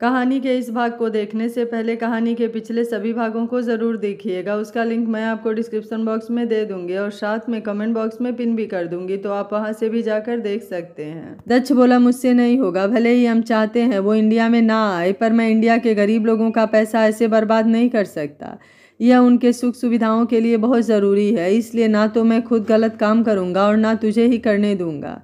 कहानी के इस भाग को देखने से पहले कहानी के पिछले सभी भागों को ज़रूर देखिएगा। उसका लिंक मैं आपको डिस्क्रिप्शन बॉक्स में दे दूंगी और साथ में कमेंट बॉक्स में पिन भी कर दूंगी, तो आप वहां से भी जाकर देख सकते हैं। दक्ष बोला, मुझसे नहीं होगा, भले ही हम चाहते हैं वो इंडिया में ना आए, पर मैं इंडिया के गरीब लोगों का पैसा ऐसे बर्बाद नहीं कर सकता। यह उनके सुख सुविधाओं के लिए बहुत ज़रूरी है, इसलिए ना तो मैं खुद गलत काम करूँगा और ना तुझे ही करने दूंगा।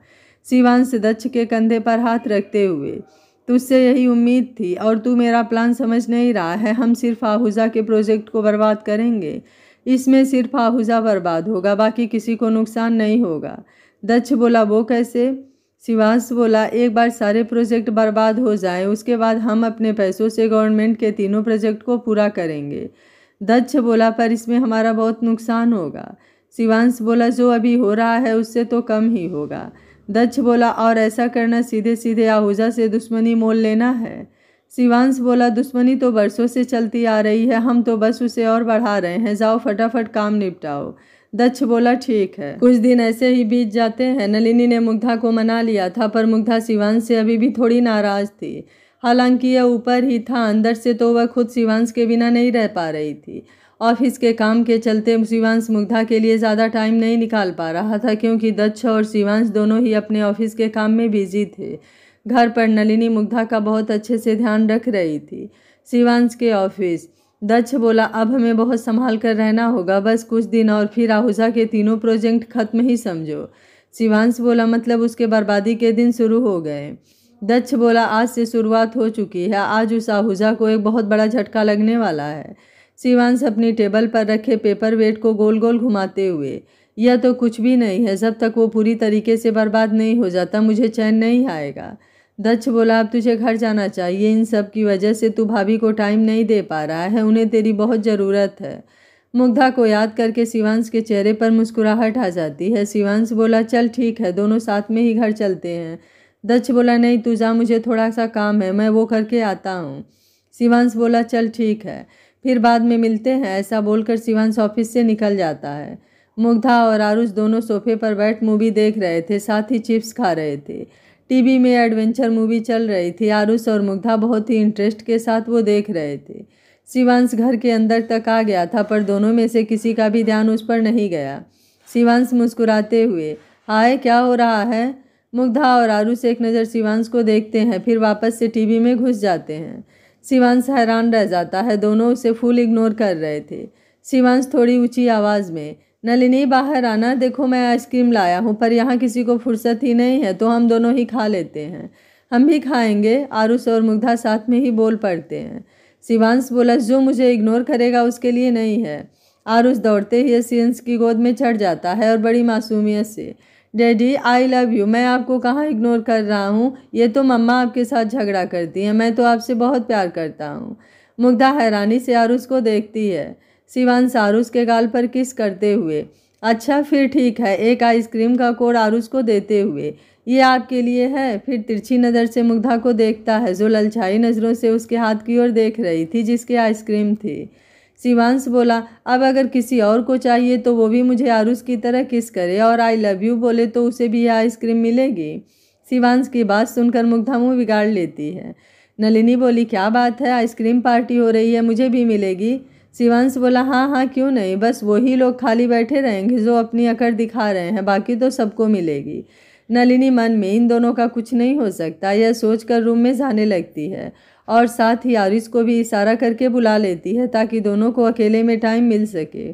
शिवांश दक्ष के कंधे पर हाथ रखते हुए, तुझसे यही उम्मीद थी और तू मेरा प्लान समझ नहीं रहा है। हम सिर्फ आहूजा के प्रोजेक्ट को बर्बाद करेंगे, इसमें सिर्फ आहूजा बर्बाद होगा, बाकी किसी को नुकसान नहीं होगा। दक्ष बोला, वो कैसे? शिवांश बोला, एक बार सारे प्रोजेक्ट बर्बाद हो जाए उसके बाद हम अपने पैसों से गवर्नमेंट के तीनों प्रोजेक्ट को पूरा करेंगे। दक्ष बोला, पर इसमें हमारा बहुत नुकसान होगा। शिवांश बोला, जो अभी हो रहा है उससे तो कम ही होगा। दक्ष बोला, और ऐसा करना सीधे सीधे आहूजा से दुश्मनी मोल लेना है। शिवांश बोला, दुश्मनी तो बरसों से चलती आ रही है, हम तो बस उसे और बढ़ा रहे हैं, जाओ फटाफट काम निपटाओ। दक्ष बोला, ठीक है। कुछ दिन ऐसे ही बीत जाते हैं। नलिनी ने मुग्धा को मना लिया था, पर मुग्धा शिवांश से अभी भी थोड़ी नाराज थी। हालांकि यह ऊपर ही था, अंदर से तो वह खुद शिवांश के बिना नहीं रह पा रही थी। ऑफिस के काम के चलते शिवांश मुग्धा के लिए ज़्यादा टाइम नहीं निकाल पा रहा था, क्योंकि दक्ष और शिवांश दोनों ही अपने ऑफिस के काम में बिजी थे। घर पर नलिनी मुग्धा का बहुत अच्छे से ध्यान रख रही थी। शिवांश के ऑफिस। दक्ष बोला, अब हमें बहुत संभाल कर रहना होगा, बस कुछ दिन और फिर आहूजा के तीनों प्रोजेक्ट खत्म ही समझो। शिवांश बोला, मतलब उसके बर्बादी के दिन शुरू हो गए? दक्ष बोला, आज से शुरुआत हो चुकी है, आज उस आहूजा को एक बहुत बड़ा झटका लगने वाला है। शिवांश अपनी टेबल पर रखे पेपर वेट को गोल गोल घुमाते हुए, यह तो कुछ भी नहीं है, जब तक वो पूरी तरीके से बर्बाद नहीं हो जाता मुझे चैन नहीं आएगा। दक्ष बोला, अब तुझे घर जाना चाहिए, इन सब की वजह से तू भाभी को टाइम नहीं दे पा रहा है, उन्हें तेरी बहुत ज़रूरत है। मुग्धा को याद करके शिवांश के चेहरे पर मुस्कुराहट आ जाती है। शिवांश बोला, चल ठीक है, दोनों साथ में ही घर चलते हैं। दक्ष बोला, नहीं तू जा, मुझे थोड़ा सा काम है, मैं वो करके आता हूँ। शिवांश बोला, चल ठीक है, फिर बाद में मिलते हैं। ऐसा बोलकर शिवांश ऑफिस से निकल जाता है। मुग्धा और आरुष दोनों सोफे पर बैठ मूवी देख रहे थे, साथ ही चिप्स खा रहे थे। टीवी में एडवेंचर मूवी चल रही थी। आरुष और मुग्धा बहुत ही इंटरेस्ट के साथ वो देख रहे थे। शिवांश घर के अंदर तक आ गया था, पर दोनों में से किसी का भी ध्यान उस पर नहीं गया। शिवांश मुस्कुराते हुए, हाय क्या हो रहा है? मुग्धा और आरुष एक नज़र शिवांश को देखते हैं, फिर वापस से टीवी में घुस जाते हैं। शिवांश हैरान रह जाता है, दोनों उसे फुल इग्नोर कर रहे थे। शिवांश थोड़ी ऊंची आवाज़ में, नलिनी बाहर आना, देखो मैं आइसक्रीम लाया हूँ, पर यहाँ किसी को फुर्सत ही नहीं है, तो हम दोनों ही खा लेते हैं। हम भी खाएंगे, आरुष और मुग्धा साथ में ही बोल पड़ते हैं। शिवांश बोला, जो मुझे इग्नोर करेगा उसके लिए नहीं है। आरुष दौड़ते ही शिवांश की गोद में चढ़ जाता है और बड़ी मासूमियत से, डैडी आई लव यू, मैं आपको कहाँ इग्नोर कर रहा हूँ, ये तो मम्मा आपके साथ झगड़ा करती हैं, मैं तो आपसे बहुत प्यार करता हूँ। मुग्धा हैरानी से आरुष को देखती है। शिवांश आरुष के गाल पर किस करते हुए, अच्छा फिर ठीक है, एक आइसक्रीम का कोड आरुष को देते हुए, ये आपके लिए है। फिर तिरछी नज़र से मुग्धा को देखता है, जो ललचाई नज़रों से उसके हाथ की ओर देख रही थी जिसके आइसक्रीम थी। शिवांश बोला, अब अगर किसी और को चाहिए तो वो भी मुझे आरुष की तरह किस करे और आई लव यू बोले तो उसे भी यह आइसक्रीम मिलेगी। शिवांश की बात सुनकर मुग्धा मुँह बिगाड़ लेती है। नलिनी बोली, क्या बात है, आइसक्रीम पार्टी हो रही है, मुझे भी मिलेगी? शिवांश बोला, हाँ हाँ क्यों नहीं, बस वही लोग खाली बैठे रहेंगे जो अपनी अकड़ दिखा रहे हैं, बाकी तो सबको मिलेगी। नलिनी मन में इन दोनों का कुछ नहीं हो सकता यह सोचकर रूम में जाने लगती है और साथ ही आरुष को भी इशारा करके बुला लेती है ताकि दोनों को अकेले में टाइम मिल सके।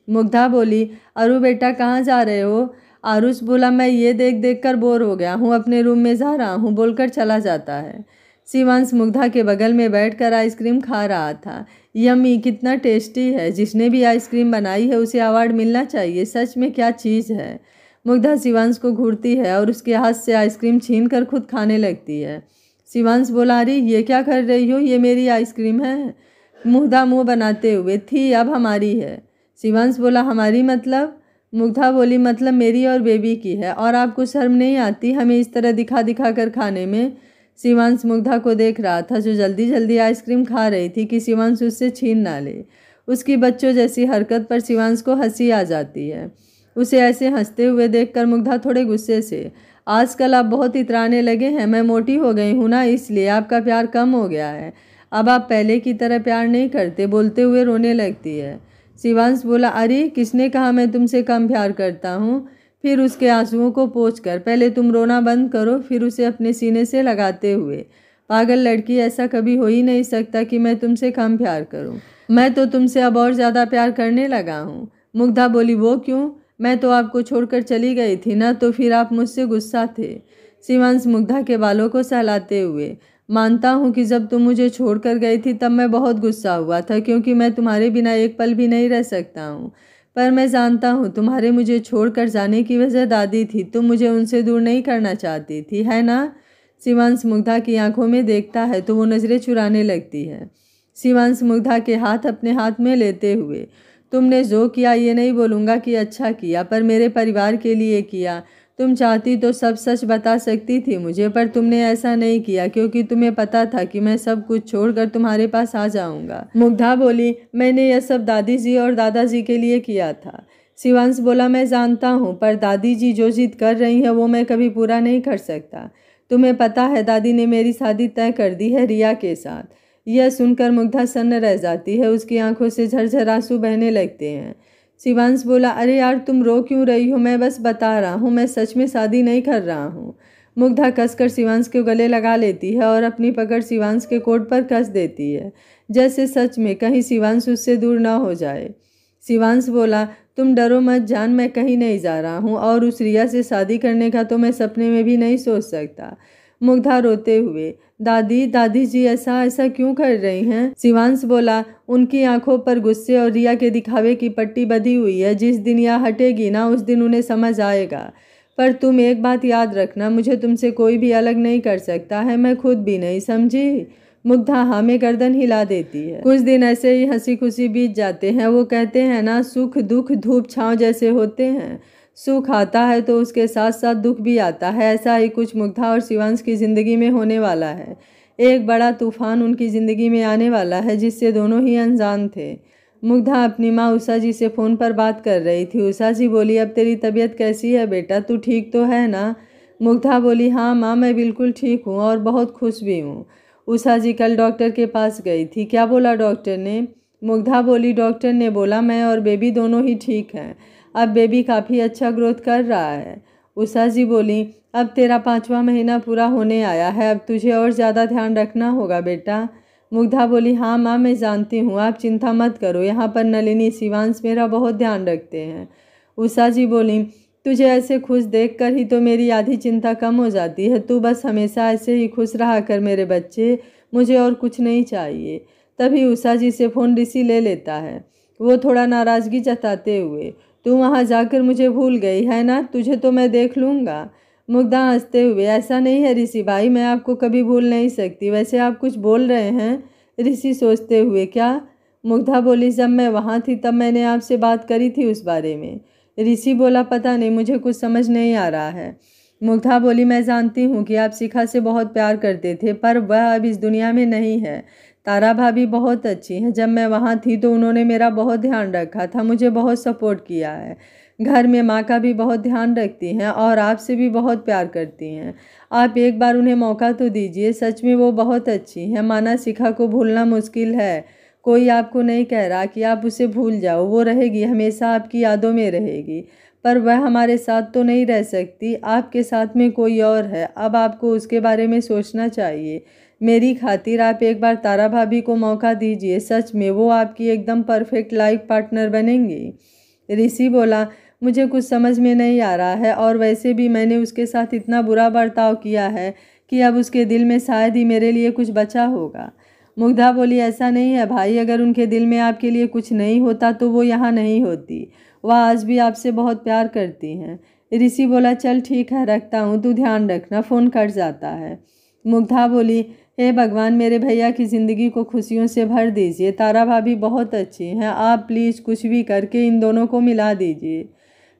मुग्धा बोली, अरु बेटा कहाँ जा रहे हो? आरुष बोला, मैं ये देख देख कर बोर हो गया हूँ, अपने रूम में जा रहा हूँ, बोलकर चला जाता है। शिवांश मुग्धा के बगल में बैठकर आइसक्रीम खा रहा था। यम्मी, कितना टेस्टी है, जिसने भी आइसक्रीम बनाई है उसे अवार्ड मिलना चाहिए, सच में क्या चीज़ है। मुग्धा शिवांश को घूरती है और उसके हाथ से आइसक्रीम छीन कर खुद खाने लगती है। शिवांश बोला, अरे ये क्या कर रही हो, ये मेरी आइसक्रीम है। मुग्धा मुँह बनाते हुए, थी अब हमारी है। शिवांश बोला, हमारी मतलब? मुग्धा बोली, मतलब मेरी और बेबी की है, और आपको शर्म नहीं आती हमें इस तरह दिखा दिखा कर खाने में? शिवांश मुग्धा को देख रहा था जो जल्दी जल्दी आइसक्रीम खा रही थी कि शिवांश उससे छीन ना ले। उसकी बच्चों जैसी हरकत पर शिवांश को हंसी आ जाती है। उसे ऐसे हंसते हुए देखकर मुग्धा थोड़े गुस्से से, आजकल आप बहुत इतराने लगे हैं। मैं मोटी हो गई हूँ ना, इसलिए आपका प्यार कम हो गया है। अब आप पहले की तरह प्यार नहीं करते। बोलते हुए रोने लगती है। शिवांश बोला, अरे किसने कहा मैं तुमसे कम प्यार करता हूँ। फिर उसके आंसुओं को पोंछकर, पहले तुम रोना बंद करो। फिर उसे अपने सीने से लगाते हुए, पागल लड़की, ऐसा कभी हो ही नहीं सकता कि मैं तुमसे कम प्यार करूं। मैं तो तुमसे अब और ज़्यादा प्यार करने लगा हूँ। मुग्धा बोली, वो क्यों? मैं तो आपको छोड़कर चली गई थी ना, तो फिर आप मुझसे गुस्सा थे। शिवांश मुग्धा के बालों को सहलाते हुए, मानता हूँ कि जब तुम मुझे छोड़कर गई थी तब मैं बहुत गुस्सा हुआ था, क्योंकि मैं तुम्हारे बिना एक पल भी नहीं रह सकता हूँ। पर मैं जानता हूँ तुम्हारे मुझे छोड़कर जाने की वजह दादी थी। तुम मुझे उनसे दूर नहीं करना चाहती थी, है ना? शिवांश मुग्धा की आंखों में देखता है तो वो नज़रें चुराने लगती है। शिवांश मुग्धा के हाथ अपने हाथ में लेते हुए, तुमने जो किया ये नहीं बोलूँगा कि अच्छा किया, पर मेरे परिवार के लिए किया। तुम चाहती तो सब सच बता सकती थी मुझे, पर तुमने ऐसा नहीं किया, क्योंकि तुम्हें पता था कि मैं सब कुछ छोड़कर तुम्हारे पास आ जाऊंगा। मुग्धा बोली, मैंने यह सब दादी जी और दादाजी के लिए किया था। शिवांश बोला, मैं जानता हूँ, पर दादी जी जो जिद कर रही है वो मैं कभी पूरा नहीं कर सकता। तुम्हें पता है दादी ने मेरी शादी तय कर दी है रिया के साथ। यह सुनकर मुग्धा सन्न रह जाती है। उसकी आंखों से झरझर आंसू बहने लगते हैं। शिवांश बोला, अरे यार तुम रो क्यों रही हो? मैं बस बता रहा हूँ, मैं सच में शादी नहीं कर रहा हूँ। मुग्धा कसकर शिवांश के गले लगा लेती है और अपनी पकड़ शिवांश के कोट पर कस देती है, जैसे सच में कहीं शिवांश उससे दूर ना हो जाए। शिवांश बोला, तुम डरो मत जान, मैं कहीं नहीं जा रहा हूँ, और उस रिया से शादी करने का तो मैं सपने में भी नहीं सोच सकता। मुग्धा रोते हुए, दादी दादी जी ऐसा ऐसा क्यों कर रही हैं? शिवांश बोला, उनकी आंखों पर गुस्से और रिया के दिखावे की पट्टी बंधी हुई है। जिस दिन यह हटेगी ना, उस दिन उन्हें समझ आएगा। पर तुम एक बात याद रखना, मुझे तुमसे कोई भी अलग नहीं कर सकता है, मैं खुद भी नहीं, समझी? मुग्धा हाँ में गर्दन हिला देती है। कुछ दिन ऐसे ही हंसी खुशी बीत जाते हैं। वो कहते हैं ना, सुख दुख धूप छांव जैसे होते हैं। सुख आता है तो उसके साथ साथ दुख भी आता है। ऐसा ही कुछ मुग्धा और शिवांश की ज़िंदगी में होने वाला है। एक बड़ा तूफान उनकी ज़िंदगी में आने वाला है, जिससे दोनों ही अनजान थे। मुग्धा अपनी माँ उषा जी से फ़ोन पर बात कर रही थी। उषा जी बोली, अब तेरी तबीयत कैसी है बेटा, तू ठीक तो है ना? मुग्धा बोली, हाँ माँ, मैं बिल्कुल ठीक हूँ और बहुत खुश भी हूँ। उषा जी कल डॉक्टर के पास गई थी, क्या बोला डॉक्टर ने? मुग्धा बोली, डॉक्टर ने बोला मैं और बेबी दोनों ही ठीक हैं। अब बेबी काफ़ी अच्छा ग्रोथ कर रहा है। उषा जी बोली, अब तेरा 5वां महीना पूरा होने आया है, अब तुझे और ज़्यादा ध्यान रखना होगा बेटा। मुग्धा बोली, हाँ माँ मैं जानती हूँ, आप चिंता मत करो, यहाँ पर नलिनी शिवांश मेरा बहुत ध्यान रखते हैं। उषा जी बोली, तुझे ऐसे खुश देखकर ही तो मेरी आधी चिंता कम हो जाती है। तू बस हमेशा ऐसे ही खुश रहा कर मेरे बच्चे, मुझे और कुछ नहीं चाहिए। तभी उषा जी से फ़ोन ऋषि ले लेता है, वो थोड़ा नाराज़गी जताते हुए, तू वहाँ जाकर मुझे भूल गई है ना, तुझे तो मैं देख लूँगा। मुग्धा हंसते हुए, ऐसा नहीं है ऋषि भाई, मैं आपको कभी भूल नहीं सकती। वैसे आप कुछ बोल रहे हैं? ऋषि सोचते हुए, क्या? मुग्धा बोली, जब मैं वहाँ थी तब मैंने आपसे बात करी थी उस बारे में। ऋषि बोला, पता नहीं, मुझे कुछ समझ नहीं आ रहा है। मुग्धा बोली, मैं जानती हूँ कि आप शिखा से बहुत प्यार करते थे, पर वह अब इस दुनिया में नहीं है। तारा भाभी बहुत अच्छी हैं, जब मैं वहाँ थी तो उन्होंने मेरा बहुत ध्यान रखा था, मुझे बहुत सपोर्ट किया है। घर में माँ का भी बहुत ध्यान रखती हैं और आपसे भी बहुत प्यार करती हैं। आप एक बार उन्हें मौका तो दीजिए, सच में वो बहुत अच्छी हैं। माना शिखा को भूलना मुश्किल है, कोई आपको नहीं कह रहा कि आप उसे भूल जाओ, वो रहेगी, हमेशा आपकी यादों में रहेगी, पर वह हमारे साथ तो नहीं रह सकती। आपके साथ में कोई और है, अब आपको उसके बारे में सोचना चाहिए। मेरी खातिर आप एक बार तारा भाभी को मौका दीजिए, सच में वो आपकी एकदम परफेक्ट लाइफ पार्टनर बनेंगी। ऋषि बोला, मुझे कुछ समझ में नहीं आ रहा है, और वैसे भी मैंने उसके साथ इतना बुरा बर्ताव किया है कि अब उसके दिल में शायद ही मेरे लिए कुछ बचा होगा। मुग्धा बोली, ऐसा नहीं है भाई, अगर उनके दिल में आपके लिए कुछ नहीं होता तो वो यहाँ नहीं होती। वह आज भी आपसे बहुत प्यार करती हैं। ऋषि बोला, चल ठीक है, रखता हूँ, तू ध्यान रखना। फ़ोन कट जाता है। मुग्धा बोली, हे भगवान, मेरे भैया की ज़िंदगी को खुशियों से भर दीजिए। तारा भाभी बहुत अच्छी हैं, आप प्लीज़ कुछ भी करके इन दोनों को मिला दीजिए।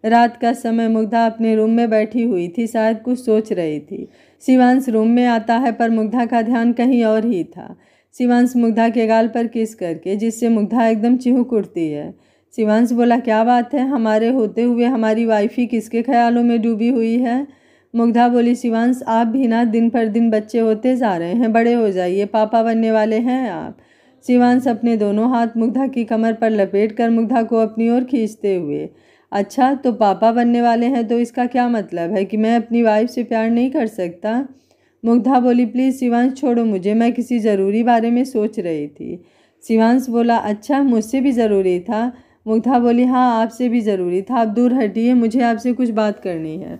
रात का समय मुग्धा अपने रूम में बैठी हुई थी, शायद कुछ सोच रही थी। शिवांश रूम में आता है, पर मुग्धा का ध्यान कहीं और ही था। शिवांश मुग्धा के गाल पर किस करके, जिससे मुग्धा एकदम चिहुक उठती है। शिवांश बोला, क्या बात है, हमारे होते हुए हमारी वाइफ ही किसके ख्यालों में डूबी हुई है? मुग्धा बोली, शिवांश आप भी ना दिन पर दिन बच्चे होते जा रहे हैं, बड़े हो जाइए, पापा बनने वाले हैं आप। शिवांश अपने दोनों हाथ मुग्धा की कमर पर लपेट कर मुग्धा को अपनी ओर खींचते हुए, अच्छा तो पापा बनने वाले हैं तो इसका क्या मतलब है कि मैं अपनी वाइफ से प्यार नहीं कर सकता? मुग्धा बोली, प्लीज़ शिवांश छोड़ो मुझे, मैं किसी ज़रूरी बारे में सोच रही थी। शिवांश बोला, अच्छा मुझसे भी ज़रूरी था? मुग्धा बोली, हाँ आपसे भी ज़रूरी था, आप दूर हटिए, मुझे आपसे कुछ बात करनी है।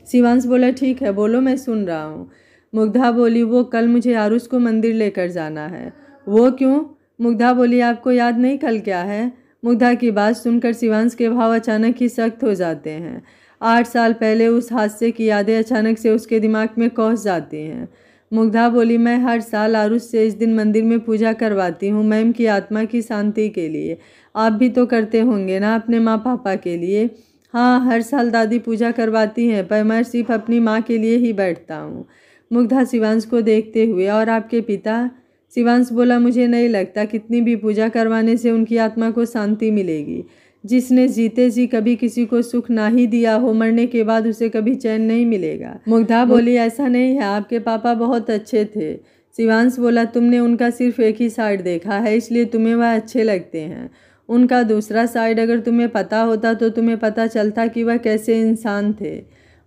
शिवांश बोला, ठीक है बोलो, मैं सुन रहा हूँ। मुग्धा बोली, वो कल मुझे आरुष को मंदिर लेकर जाना है। वो क्यों? मुग्धा बोली, आपको याद नहीं कल क्या है? मुग्धा की बात सुनकर शिवांश के भाव अचानक ही सख्त हो जाते हैं। 8 साल पहले उस हादसे की यादें अचानक से उसके दिमाग में कौंस जाती हैं। मुग्धा बोली, मैं हर साल आरुष से इस दिन मंदिर में पूजा करवाती हूँ मैम की आत्मा की शांति के लिए। आप भी तो करते होंगे ना अपने माँ पापा के लिए? हाँ हर साल दादी पूजा करवाती हैं, पर मैं सिर्फ अपनी माँ के लिए ही बैठता हूँ। मुग्धा शिवांश को देखते हुए, और आपके पिता? शिवांश बोला, मुझे नहीं लगता कितनी भी पूजा करवाने से उनकी आत्मा को शांति मिलेगी। जिसने जीते जी कभी किसी को सुख ना ही दिया हो, मरने के बाद उसे कभी चैन नहीं मिलेगा। मुग्धा बोली, ऐसा नहीं है, आपके पापा बहुत अच्छे थे। शिवांश बोला, तुमने उनका सिर्फ एक ही साइड देखा है, इसलिए तुम्हें वह अच्छे लगते हैं। उनका दूसरा साइड अगर तुम्हें पता होता तो तुम्हें पता चलता कि वह कैसे इंसान थे।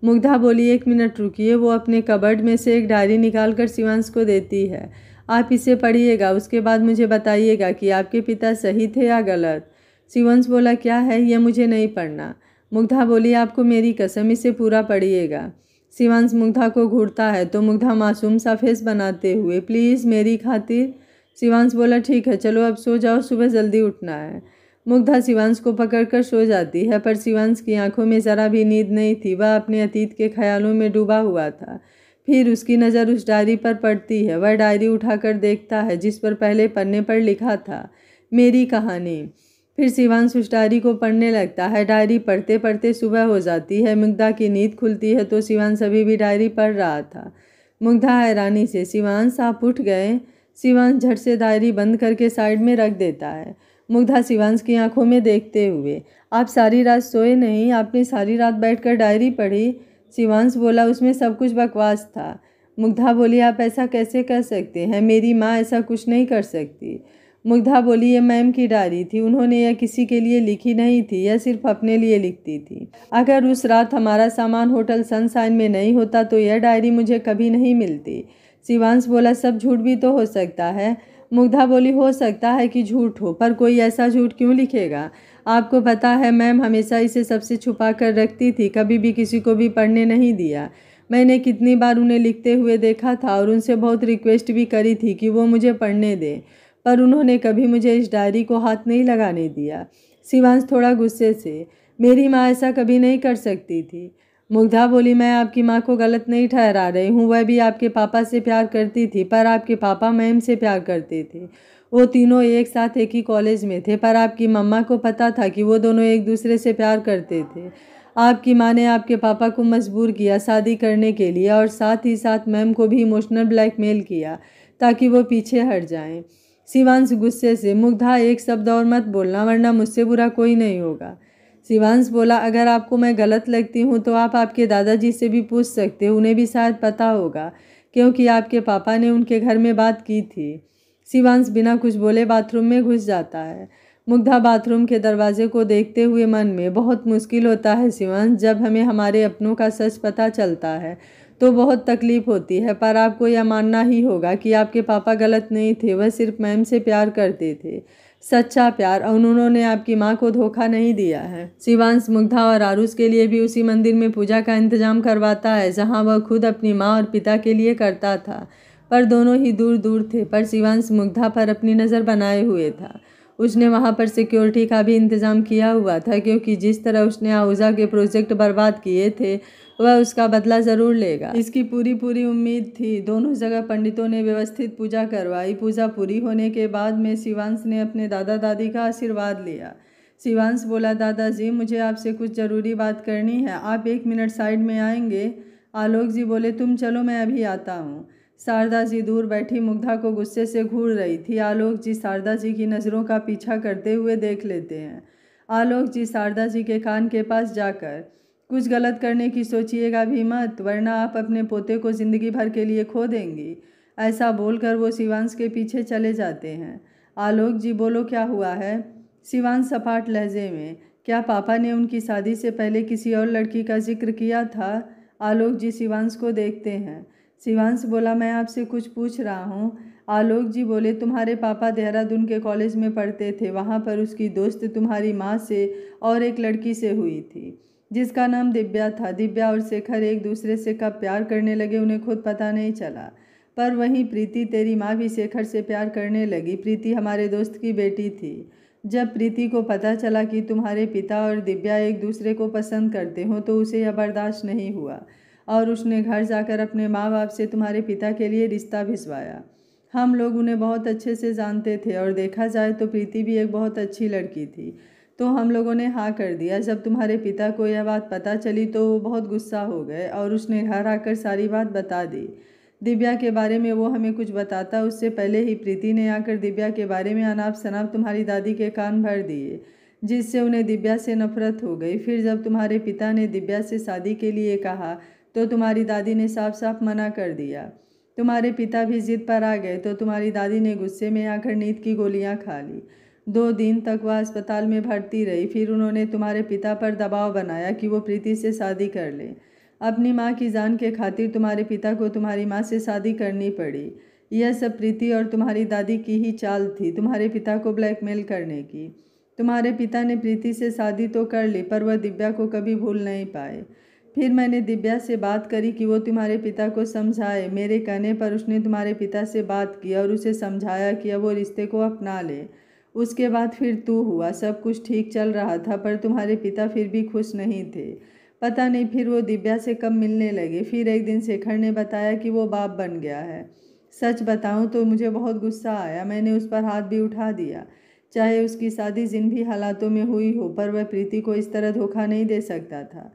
मुग्धा बोली, 1 मिनट रुकिए, वो अपने कबर्ड में से एक डायरी निकालकर शिवांश को देती है। आप इसे पढ़िएगा, उसके बाद मुझे बताइएगा कि आपके पिता सही थे या गलत। शिवांश बोला, क्या है ये, मुझे नहीं पढ़ना। मुग्धा बोली, आपको मेरी कसम, इसे पूरा पढ़िएगा। शिवांश मुग्धा को घूरता है तो मुग्धा मासूम सा फेस बनाते हुए, प्लीज़ मेरी खातिर। शिवांश बोला, ठीक है चलो अब सो जाओ, सुबह जल्दी उठना है। मुग्धा शिवांश को पकड़कर सो जाती है, पर शिवांश की आंखों में ज़रा भी नींद नहीं थी, वह अपने अतीत के ख्यालों में डूबा हुआ था। फिर उसकी नज़र उस डायरी पर पड़ती है, वह डायरी उठाकर देखता है जिस पर पहले पन्ने पर लिखा था, मेरी कहानी। फिर शिवांश उस डायरी को पढ़ने लगता है। डायरी पढ़ते पढ़ते सुबह हो जाती है। मुग्धा की नींद खुलती है तो शिवांश अभी भी डायरी पढ़ रहा था। मुग्धा हैरानी से, शिवांश आप उठ गए? शिवांश झट से डायरी बंद करके साइड में रख देता है। मुग्धा शिवांश की आंखों में देखते हुए, आप सारी रात सोए नहीं? आपने सारी रात बैठकर डायरी पढ़ी? शिवांश बोला, उसमें सब कुछ बकवास था। मुग्धा बोली, आप ऐसा कैसे कर सकते हैं? मेरी माँ ऐसा कुछ नहीं कर सकती। मुग्धा बोली, ये मैम की डायरी थी, उन्होंने यह किसी के लिए लिखी नहीं थी, यह सिर्फ अपने लिए लिखती थी। अगर उस रात हमारा सामान होटल सनशाइन में नहीं होता तो यह डायरी मुझे कभी नहीं मिलती। शिवांश बोला, सब झूठ भी तो हो सकता है। मुग्धा बोली, हो सकता है कि झूठ हो, पर कोई ऐसा झूठ क्यों लिखेगा? आपको पता है मैम हमेशा इसे सबसे छुपा कर रखती थी, कभी भी किसी को भी पढ़ने नहीं दिया। मैंने कितनी बार उन्हें लिखते हुए देखा था और उनसे बहुत रिक्वेस्ट भी करी थी कि वो मुझे पढ़ने दें, पर उन्होंने कभी मुझे इस डायरी को हाथ नहीं लगाने दिया। शिवांश थोड़ा गुस्से से, मेरी माँ ऐसा कभी नहीं कर सकती थी। मुग्धा बोली, मैं आपकी माँ को गलत नहीं ठहरा रही हूँ, वह भी आपके पापा से प्यार करती थी, पर आपके पापा मैम से प्यार करते थे। वो तीनों एक साथ एक ही कॉलेज में थे, पर आपकी मम्मा को पता था कि वो दोनों एक दूसरे से प्यार करते थे। आपकी माँ ने आपके पापा को मजबूर किया शादी करने के लिए, और साथ ही साथ मैम को भी इमोशनल ब्लैकमेल किया ताकि वो पीछे हट जाएं। शिवांश गुस्से से, मुग्धा एक शब्द और मत बोलना वरना मुझसे बुरा कोई नहीं होगा। शिवांश बोला, अगर आपको मैं गलत लगती हूँ तो आप आपके दादाजी से भी पूछ सकते हो, उन्हें भी शायद पता होगा, क्योंकि आपके पापा ने उनके घर में बात की थी। शिवांश बिना कुछ बोले बाथरूम में घुस जाता है। मुग्धा बाथरूम के दरवाजे को देखते हुए, मन में, बहुत मुश्किल होता है शिवांश, जब हमें हमारे अपनों का सच पता चलता है तो बहुत तकलीफ होती है, पर आपको यह मानना ही होगा कि आपके पापा गलत नहीं थे, वह सिर्फ मैम से प्यार करते थे, सच्चा प्यार, और उन्होंने आपकी माँ को धोखा नहीं दिया है। शिवांश मुग्धा और आरुष के लिए भी उसी मंदिर में पूजा का इंतजाम करवाता है जहाँ वह खुद अपनी माँ और पिता के लिए करता था, पर दोनों ही दूर दूर थे। पर शिवांश मुग्धा पर अपनी नज़र बनाए हुए था। उसने वहाँ पर सिक्योरिटी का भी इंतज़ाम किया हुआ था, क्योंकि जिस तरह उसने आहूजा के प्रोजेक्ट बर्बाद किए थे वह उसका बदला ज़रूर लेगा। इसकी पूरी उम्मीद थी। दोनों जगह पंडितों ने व्यवस्थित पूजा करवाई। पूजा पूरी होने के बाद में शिवांश ने अपने दादा दादी का आशीर्वाद लिया। शिवांश बोला, दादाजी मुझे आपसे कुछ ज़रूरी बात करनी है, आप 1 मिनट साइड में आएंगे? आलोक जी बोले, तुम चलो मैं अभी आता हूँ। शारदा जी दूर बैठी मुग्धा को गुस्से से घूर रही थी। आलोक जी शारदा जी की नज़रों का पीछा करते हुए देख लेते हैं। आलोक जी शारदा जी के कान के पास जाकर कुछ गलत करने की सोचिएगा भी मत, वरना आप अपने पोते को ज़िंदगी भर के लिए खो देंगी। ऐसा बोलकर वो शिवांश के पीछे चले जाते हैं। आलोक जी बोलो क्या हुआ है? शिवांश सपाट लहजे में, क्या पापा ने उनकी शादी से पहले किसी और लड़की का जिक्र किया था? आलोक जी शिवांश को देखते हैं। शिवांश बोला मैं आपसे कुछ पूछ रहा हूँ। आलोक जी बोले तुम्हारे पापा देहरादून के कॉलेज में पढ़ते थे, वहाँ पर उसकी दोस्त तुम्हारी माँ से और एक लड़की से हुई थी जिसका नाम दिव्या था। दिव्या और शेखर एक दूसरे से कब प्यार करने लगे उन्हें खुद पता नहीं चला, पर वहीं प्रीति तेरी माँ भी शेखर से प्यार करने लगी। प्रीति हमारे दोस्त की बेटी थी। जब प्रीति को पता चला कि तुम्हारे पिता और दिव्या एक दूसरे को पसंद करते हो तो उसे यह बर्दाश्त नहीं हुआ और उसने घर जाकर अपने माँ बाप से तुम्हारे पिता के लिए रिश्ता भिजवाया। हम लोग उन्हें बहुत अच्छे से जानते थे और देखा जाए तो प्रीति भी एक बहुत अच्छी लड़की थी, तो हम लोगों ने हाँ कर दिया। जब तुम्हारे पिता को यह बात पता चली तो वो बहुत गुस्सा हो गए और उसने घर आकर सारी बात बता दी। दिव्या के बारे में वो हमें कुछ बताता उससे पहले ही प्रीति ने आकर दिव्या के बारे में अनाप शनाप तुम्हारी दादी के कान भर दिए, जिससे उन्हें दिव्या से नफरत हो गई। फिर जब तुम्हारे पिता ने दिव्या से शादी के लिए कहा तो तुम्हारी दादी ने साफ साफ मना कर दिया। तुम्हारे पिता भी जिद पर आ गए तो तुम्हारी दादी ने गुस्से में आकर नींद की गोलियां खा ली। 2 दिन तक वह अस्पताल में भर्ती रही। फिर उन्होंने तुम्हारे पिता पर दबाव बनाया कि वो प्रीति से शादी कर ले। अपनी माँ की जान के खातिर तुम्हारे पिता को तुम्हारी माँ से शादी करनी पड़ी। यह सब प्रीति और तुम्हारी दादी की ही चाल थी, तुम्हारे पिता को ब्लैकमेल करने की। तुम्हारे पिता ने प्रीति से शादी तो कर ली, पर वह दिव्या को कभी भूल नहीं पाए। फिर मैंने दिव्या से बात करी कि वो तुम्हारे पिता को समझाए। मेरे कहने पर उसने तुम्हारे पिता से बात की और उसे समझाया कि अब वो रिश्ते को अपना ले। उसके बाद फिर तू हुआ। सब कुछ ठीक चल रहा था, पर तुम्हारे पिता फिर भी खुश नहीं थे। पता नहीं फिर वो दिव्या से कब मिलने लगे। फिर एक दिन शेखर ने बताया कि वो बाप बन गया है। सच बताऊं तो मुझे बहुत गुस्सा आया। मैंने उस पर हाथ भी उठा दिया। चाहे उसकी शादी जिन भी हालातों में हुई हो, पर वह प्रीति को इस तरह धोखा नहीं दे सकता था।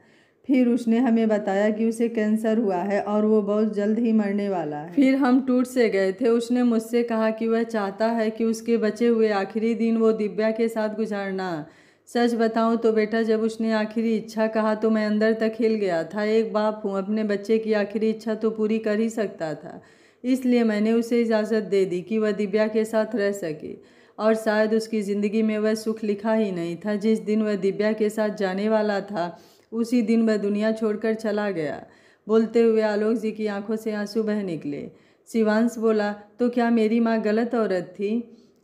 फिर उसने हमें बताया कि उसे कैंसर हुआ है और वो बहुत जल्द ही मरने वाला है। फिर हम टूट से गए थे। उसने मुझसे कहा कि वह चाहता है कि उसके बचे हुए आखिरी दिन वो दिव्या के साथ गुजारना। सच बताऊं तो बेटा, जब उसने आखिरी इच्छा कहा तो मैं अंदर तक हिल गया था। एक बाप हूँ, अपने बच्चे की आखिरी इच्छा तो पूरी कर ही सकता था, इसलिए मैंने उसे इजाज़त दे दी कि वह दिव्या के साथ रह सके। और शायद उसकी ज़िंदगी में वह सुख लिखा ही नहीं था। जिस दिन वह दिव्या के साथ जाने वाला था उसी दिन वह दुनिया छोड़कर चला गया। बोलते हुए आलोक जी की आंखों से आंसू बह निकले। शिवांश बोला, तो क्या मेरी माँ गलत औरत थी?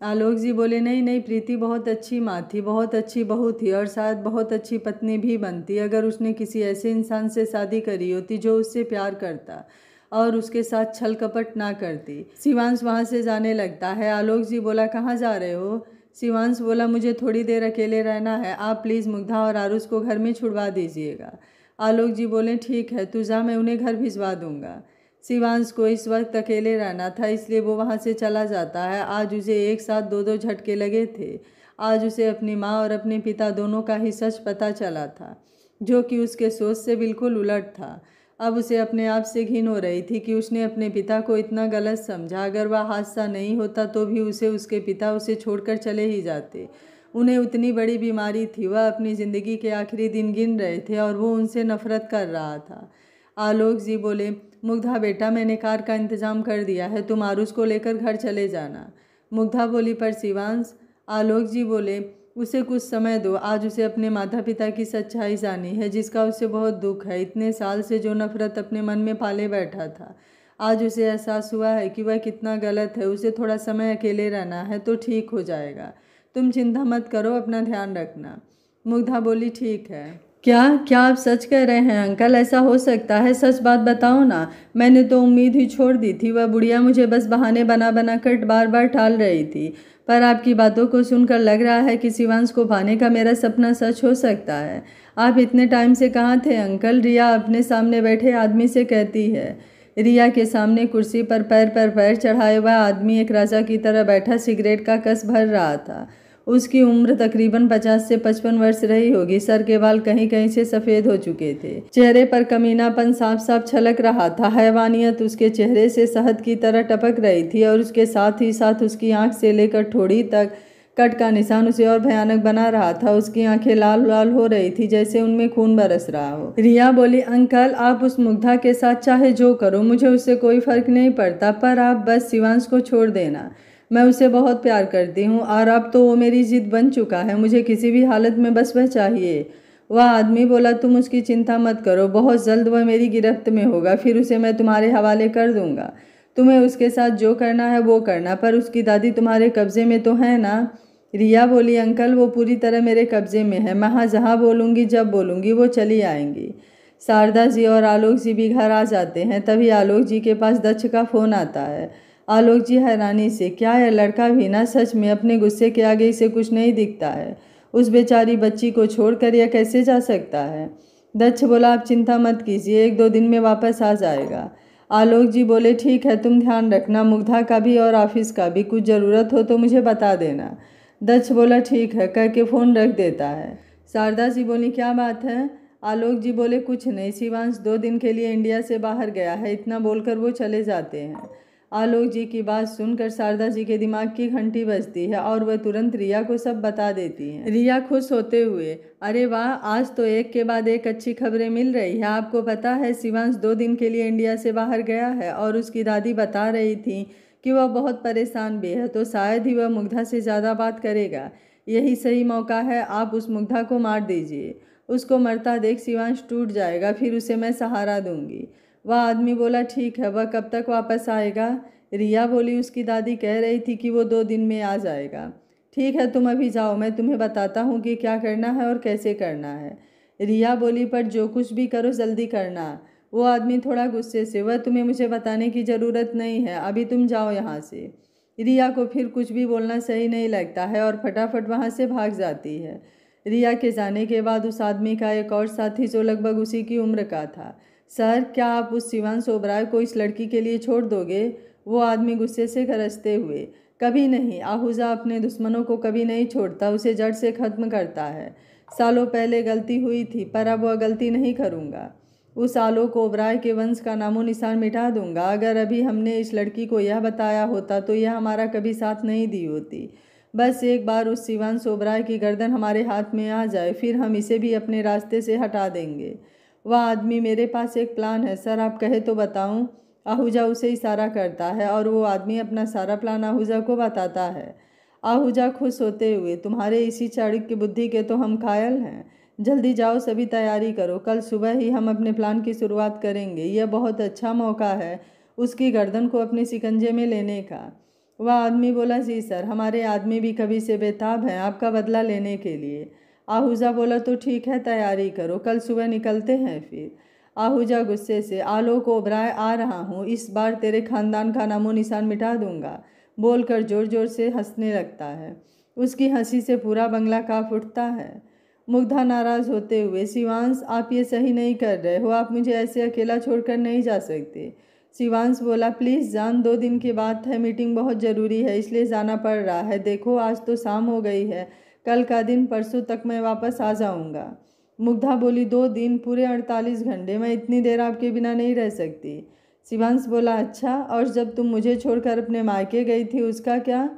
आलोक जी बोले, नहीं नहीं, प्रीति बहुत अच्छी माँ थी, बहुत अच्छी बहू थी और शायद बहुत अच्छी पत्नी भी बनती अगर उसने किसी ऐसे इंसान से शादी करी होती जो उससे प्यार करता और उसके साथ छल कपट ना करती। शिवांश वहाँ से जाने लगता है। आलोक जी बोला, कहाँ जा रहे हो? शिवांश बोला, मुझे थोड़ी देर अकेले रहना है, आप प्लीज़ मुग्धा और आरुष को घर में छुड़वा दीजिएगा। आलोक जी बोले, ठीक है, तू जा, मैं उन्हें घर भिजवा दूंगा। शिवांश को इस वक्त अकेले रहना था, इसलिए वो वहाँ से चला जाता है। आज उसे एक साथ 2-2 झटके लगे थे। आज उसे अपनी माँ और अपने पिता दोनों का ही सच पता चला था, जो कि उसके सोच से बिल्कुल उलट था। अब उसे अपने आप से घिन हो रही थी कि उसने अपने पिता को इतना गलत समझा। अगर वह हादसा नहीं होता तो भी उसके पिता उसे छोड़कर चले ही जाते। उन्हें उतनी बड़ी बीमारी थी, वह अपनी ज़िंदगी के आखिरी दिन गिन रहे थे और वो उनसे नफरत कर रहा था। आलोक जी बोले, मुग्धा बेटा, मैंने कार का इंतज़ाम कर दिया है, तुम आरुष को लेकर घर चले जाना। मुग्धा बोली, पर शिवांश? आलोक जी बोले, उसे कुछ समय दो। आज उसे अपने माता पिता की सच्चाई जानी है, जिसका उसे बहुत दुख है। इतने साल से जो नफरत अपने मन में पाले बैठा था, आज उसे एहसास हुआ है कि वह कितना गलत है। उसे थोड़ा समय अकेले रहना है तो ठीक हो जाएगा। तुम चिंता मत करो, अपना ध्यान रखना। मुग्धा बोली, ठीक है। क्या आप सच कह रहे हैं अंकल? ऐसा हो सकता है? सच बात बताओ ना। मैंने तो उम्मीद ही छोड़ दी थी। वह बुढ़िया मुझे बस बहाने बना बना कर बार बार टाल रही थी, पर आपकी बातों को सुनकर लग रहा है कि शिवांश को पाने का मेरा सपना सच हो सकता है। आप इतने टाइम से कहाँ थे अंकल? रिया अपने सामने बैठे आदमी से कहती है। रिया के सामने कुर्सी पर पैर चढ़ाए हुआ आदमी एक राजा की तरह बैठा सिगरेट का कस भर रहा था। उसकी उम्र तकरीबन 50 से 55 वर्ष रही होगी। सर के बाल कहीं कहीं से सफ़ेद हो चुके थे। चेहरे पर कमीनापन साफ साफ छलक रहा था। हैवानियत उसके चेहरे से शहद की तरह टपक रही थी और उसके साथ ही साथ उसकी आंख से लेकर ठोड़ी तक कट का निशान उसे और भयानक बना रहा था। उसकी आंखें लाल लाल हो रही थी, जैसे उनमें खून बरस रहा हो। रिया बोली, अंकल आप उस मुग्धा के साथ चाहे जो करो, मुझे उससे कोई फर्क नहीं पड़ता, पर आप बस शिवांश को छोड़ देना। मैं उसे बहुत प्यार करती हूँ और अब तो वो मेरी जिद बन चुका है। मुझे किसी भी हालत में बस वह चाहिए। वह आदमी बोला, तुम उसकी चिंता मत करो, बहुत जल्द वह मेरी गिरफ्त में होगा, फिर उसे मैं तुम्हारे हवाले कर दूंगा। तुम्हें उसके साथ जो करना है वो करना, पर उसकी दादी तुम्हारे कब्जे में तो है ना। रिया बोली, अंकल वो पूरी तरह मेरे कब्जे में है। मैं हाँ जहाँ बोलूँगी जब बोलूँगी वो चली आएंगी। शारदा जी और आलोक जी भी घर आ जाते हैं। तभी आलोक जी के पास दक्ष का फ़ोन आता है। आलोक जी हैरानी से, क्या है लड़का भी ना, सच में अपने गुस्से के आगे इसे कुछ नहीं दिखता है। उस बेचारी बच्ची को छोड़कर यह कैसे जा सकता है। दक्ष बोला, आप चिंता मत कीजिए, 1-2 दिन में वापस आ जाएगा। आलोक जी बोले, ठीक है, तुम ध्यान रखना, मुग्धा का भी और ऑफिस का भी। कुछ ज़रूरत हो तो मुझे बता देना। दक्ष बोला, ठीक है, करके फ़ोन रख देता है। शारदा जी बोली, क्या बात है। आलोक जी बोले, कुछ नहीं, शिवांश 2 दिन के लिए इंडिया से बाहर गया है। इतना बोलकर वो चले जाते हैं। आलोक जी की बात सुनकर शारदा जी के दिमाग की घंटी बजती है और वह तुरंत रिया को सब बता देती हैं। रिया खुश होते हुए, अरे वाह, आज तो एक के बाद एक अच्छी खबरें मिल रही है। आपको पता है शिवांश 2 दिन के लिए इंडिया से बाहर गया है और उसकी दादी बता रही थी कि वह बहुत परेशान भी है, तो शायद ही वह मुग्धा से ज़्यादा बात करेगा। यही सही मौका है, आप उस मुग्धा को मार दीजिए। उसको मरता देख शिवांश टूट जाएगा, फिर उसे मैं सहारा दूंगी। वह आदमी बोला, ठीक है, वह कब तक वापस आएगा। रिया बोली, उसकी दादी कह रही थी कि वो 2 दिन में आ जाएगा। ठीक है, तुम अभी जाओ, मैं तुम्हें बताता हूँ कि क्या करना है और कैसे करना है। रिया बोली, पर जो कुछ भी करो जल्दी करना। वो आदमी थोड़ा गुस्से से, वह तुम्हें मुझे बताने की ज़रूरत नहीं है, अभी तुम जाओ यहाँ से। रिया को फिर कुछ भी बोलना सही नहीं लगता है और फटाफट वहाँ से भाग जाती है। रिया के जाने के बाद उस आदमी का एक और साथी, जो लगभग उसी की उम्र का था, सर क्या आप उस शिवांश ओबराय को इस लड़की के लिए छोड़ दोगे। वो आदमी गुस्से से गरजते हुए, कभी नहीं, आहूजा अपने दुश्मनों को कभी नहीं छोड़ता, उसे जड़ से खत्म करता है। सालों पहले गलती हुई थी, पर अब वह गलती नहीं करूँगा। उस आलोक ओबराय के वंश का नामो निशान मिटा दूंगा। अगर अभी हमने इस लड़की को यह बताया होता तो यह हमारा कभी साथ नहीं दी होती। बस एक बार उस शिवांश ओबराय की गर्दन हमारे हाथ में आ जाए, फिर हम इसे भी अपने रास्ते से हटा देंगे। वह आदमी, मेरे पास एक प्लान है सर, आप कहे तो बताऊं। आहूजा उसे इशारा करता है और वो आदमी अपना सारा प्लान आहूजा को बताता है। आहूजा खुश होते हुए, तुम्हारे इसी चाणक्य बुद्धि के तो हम कायल हैं। जल्दी जाओ, सभी तैयारी करो, कल सुबह ही हम अपने प्लान की शुरुआत करेंगे। यह बहुत अच्छा मौका है उसकी गर्दन को अपने शिकंजे में लेने का। वह आदमी बोला, जी सर, हमारे आदमी भी कभी से बेताब हैं आपका बदला लेने के लिए। आहूजा बोला, तो ठीक है, तैयारी करो, कल सुबह निकलते हैं फिर। आहूजा गुस्से से, आलोक ओबराय आ रहा हूँ, इस बार तेरे खानदान का नामो निशान मिटा दूंगा, बोलकर जोर जोर से हंसने लगता है। उसकी हंसी से पूरा बंगला कांप उठता है। मुग्धा नाराज होते हुए, शिवांश आप ये सही नहीं कर रहे हो, आप मुझे ऐसे अकेला छोड़कर नहीं जा सकते। शिवांश बोला, प्लीज़ जान, 2 दिन की बात है, मीटिंग बहुत ज़रूरी है इसलिए जाना पड़ रहा है। देखो आज तो शाम हो गई है, कल का दिन, परसों तक मैं वापस आ जाऊंगा। मुग्धा बोली, 2 दिन, पूरे 48 घंटे, मैं इतनी देर आपके बिना नहीं रह सकती। शिवांश बोला, अच्छा, और जब तुम मुझे छोड़कर अपने मायके गई थी उसका क्या।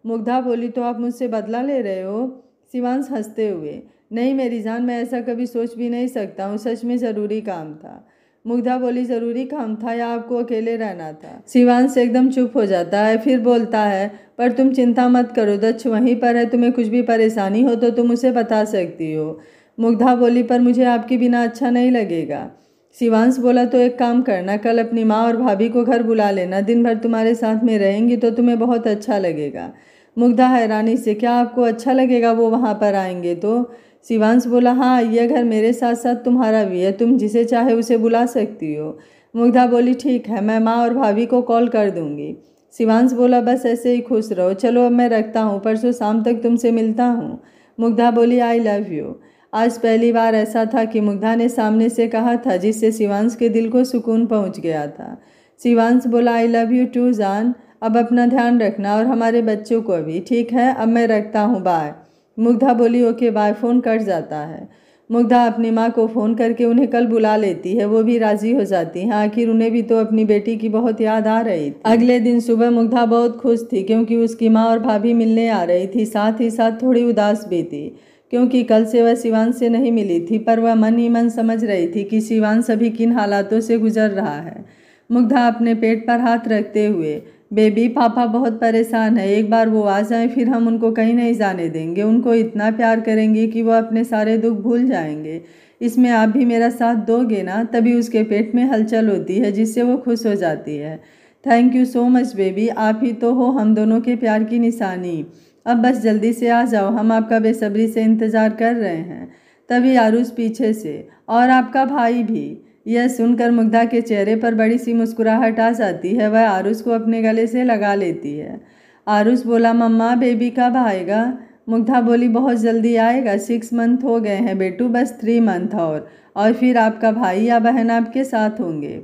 मुग्धा बोली, तो आप मुझसे बदला ले रहे हो। शिवांश हंसते हुए, नहीं मेरी जान, मैं ऐसा कभी सोच भी नहीं सकता हूँ, सच में ज़रूरी काम था। मुग्धा बोली, ज़रूरी काम था या आपको अकेले रहना था। शिवांश एकदम चुप हो जाता है, फिर बोलता है, पर तुम चिंता मत करो, दक्ष वहीं पर है, तुम्हें कुछ भी परेशानी हो तो तुम उसे बता सकती हो। मुग्धा बोली, पर मुझे आपके बिना अच्छा नहीं लगेगा। शिवांश बोला, तो एक काम करना, कल अपनी माँ और भाभी को घर बुला लेना, दिन भर तुम्हारे साथ में रहेंगी तो तुम्हें बहुत अच्छा लगेगा। मुग्धा हैरानी से, क्या आपको अच्छा लगेगा वो वहाँ पर आएंगे तो। शिवांश बोला, हाँ, यह घर मेरे साथ साथ तुम्हारा भी है, तुम जिसे चाहे उसे बुला सकती हो। मुग्धा बोली, ठीक है, मैं माँ और भाभी को कॉल कर दूंगी। शिवांश बोला, बस ऐसे ही खुश रहो, चलो अब मैं रखता हूँ, परसों शाम तक तुमसे मिलता हूँ। मुग्धा बोली, आई लव यू। आज पहली बार ऐसा था कि मुग्धा ने सामने से कहा था जिससे शिवांश के दिल को सुकून पहुँच गया था। शिवांश बोला, आई लव यू टू जान, अब अपना ध्यान रखना और हमारे बच्चों को भी, ठीक है, अब मैं रखता हूँ, बाय। मुग्धा बोली, ओके बाय, फ़ोन कट जाता है। मुग्धा अपनी माँ को फ़ोन करके उन्हें कल बुला लेती है। वो भी राज़ी हो जाती हैं। आखिर उन्हें भी तो अपनी बेटी की बहुत याद आ रही थी। अगले दिन सुबह मुग्धा बहुत खुश थी क्योंकि उसकी माँ और भाभी मिलने आ रही थी। साथ ही साथ थोड़ी उदास भी थी क्योंकि कल से वह शिवांश से नहीं मिली थी, पर वह मन ही मन समझ रही थी कि शिवांश अभी किन हालातों से गुजर रहा है। मुग्धा अपने पेट पर हाथ रखते हुए, बेबी पापा बहुत परेशान है, एक बार वो आ जाएं फिर हम उनको कहीं नहीं जाने देंगे। उनको इतना प्यार करेंगे कि वो अपने सारे दुख भूल जाएंगे। इसमें आप भी मेरा साथ दोगे ना? तभी उसके पेट में हलचल होती है जिससे वो खुश हो जाती है। Thank you so much baby, आप ही तो हो हम दोनों के प्यार की निशानी। अब बस जल्दी से आ जाओ, हम आपका बेसब्री से इंतज़ार कर रहे हैं। तभी आरुष पीछे से, और आपका भाई भी। यह सुनकर मुग्धा के चेहरे पर बड़ी सी मुस्कुराहट आ जाती है। वह आरुष को अपने गले से लगा लेती है। आरुष बोला, मम्मा बेबी कब आएगा? मुग्धा बोली, बहुत जल्दी आएगा, 6 मंथ हो गए हैं बेटू, बस 3 मंथ और फिर आपका भाई या बहन आपके साथ होंगे।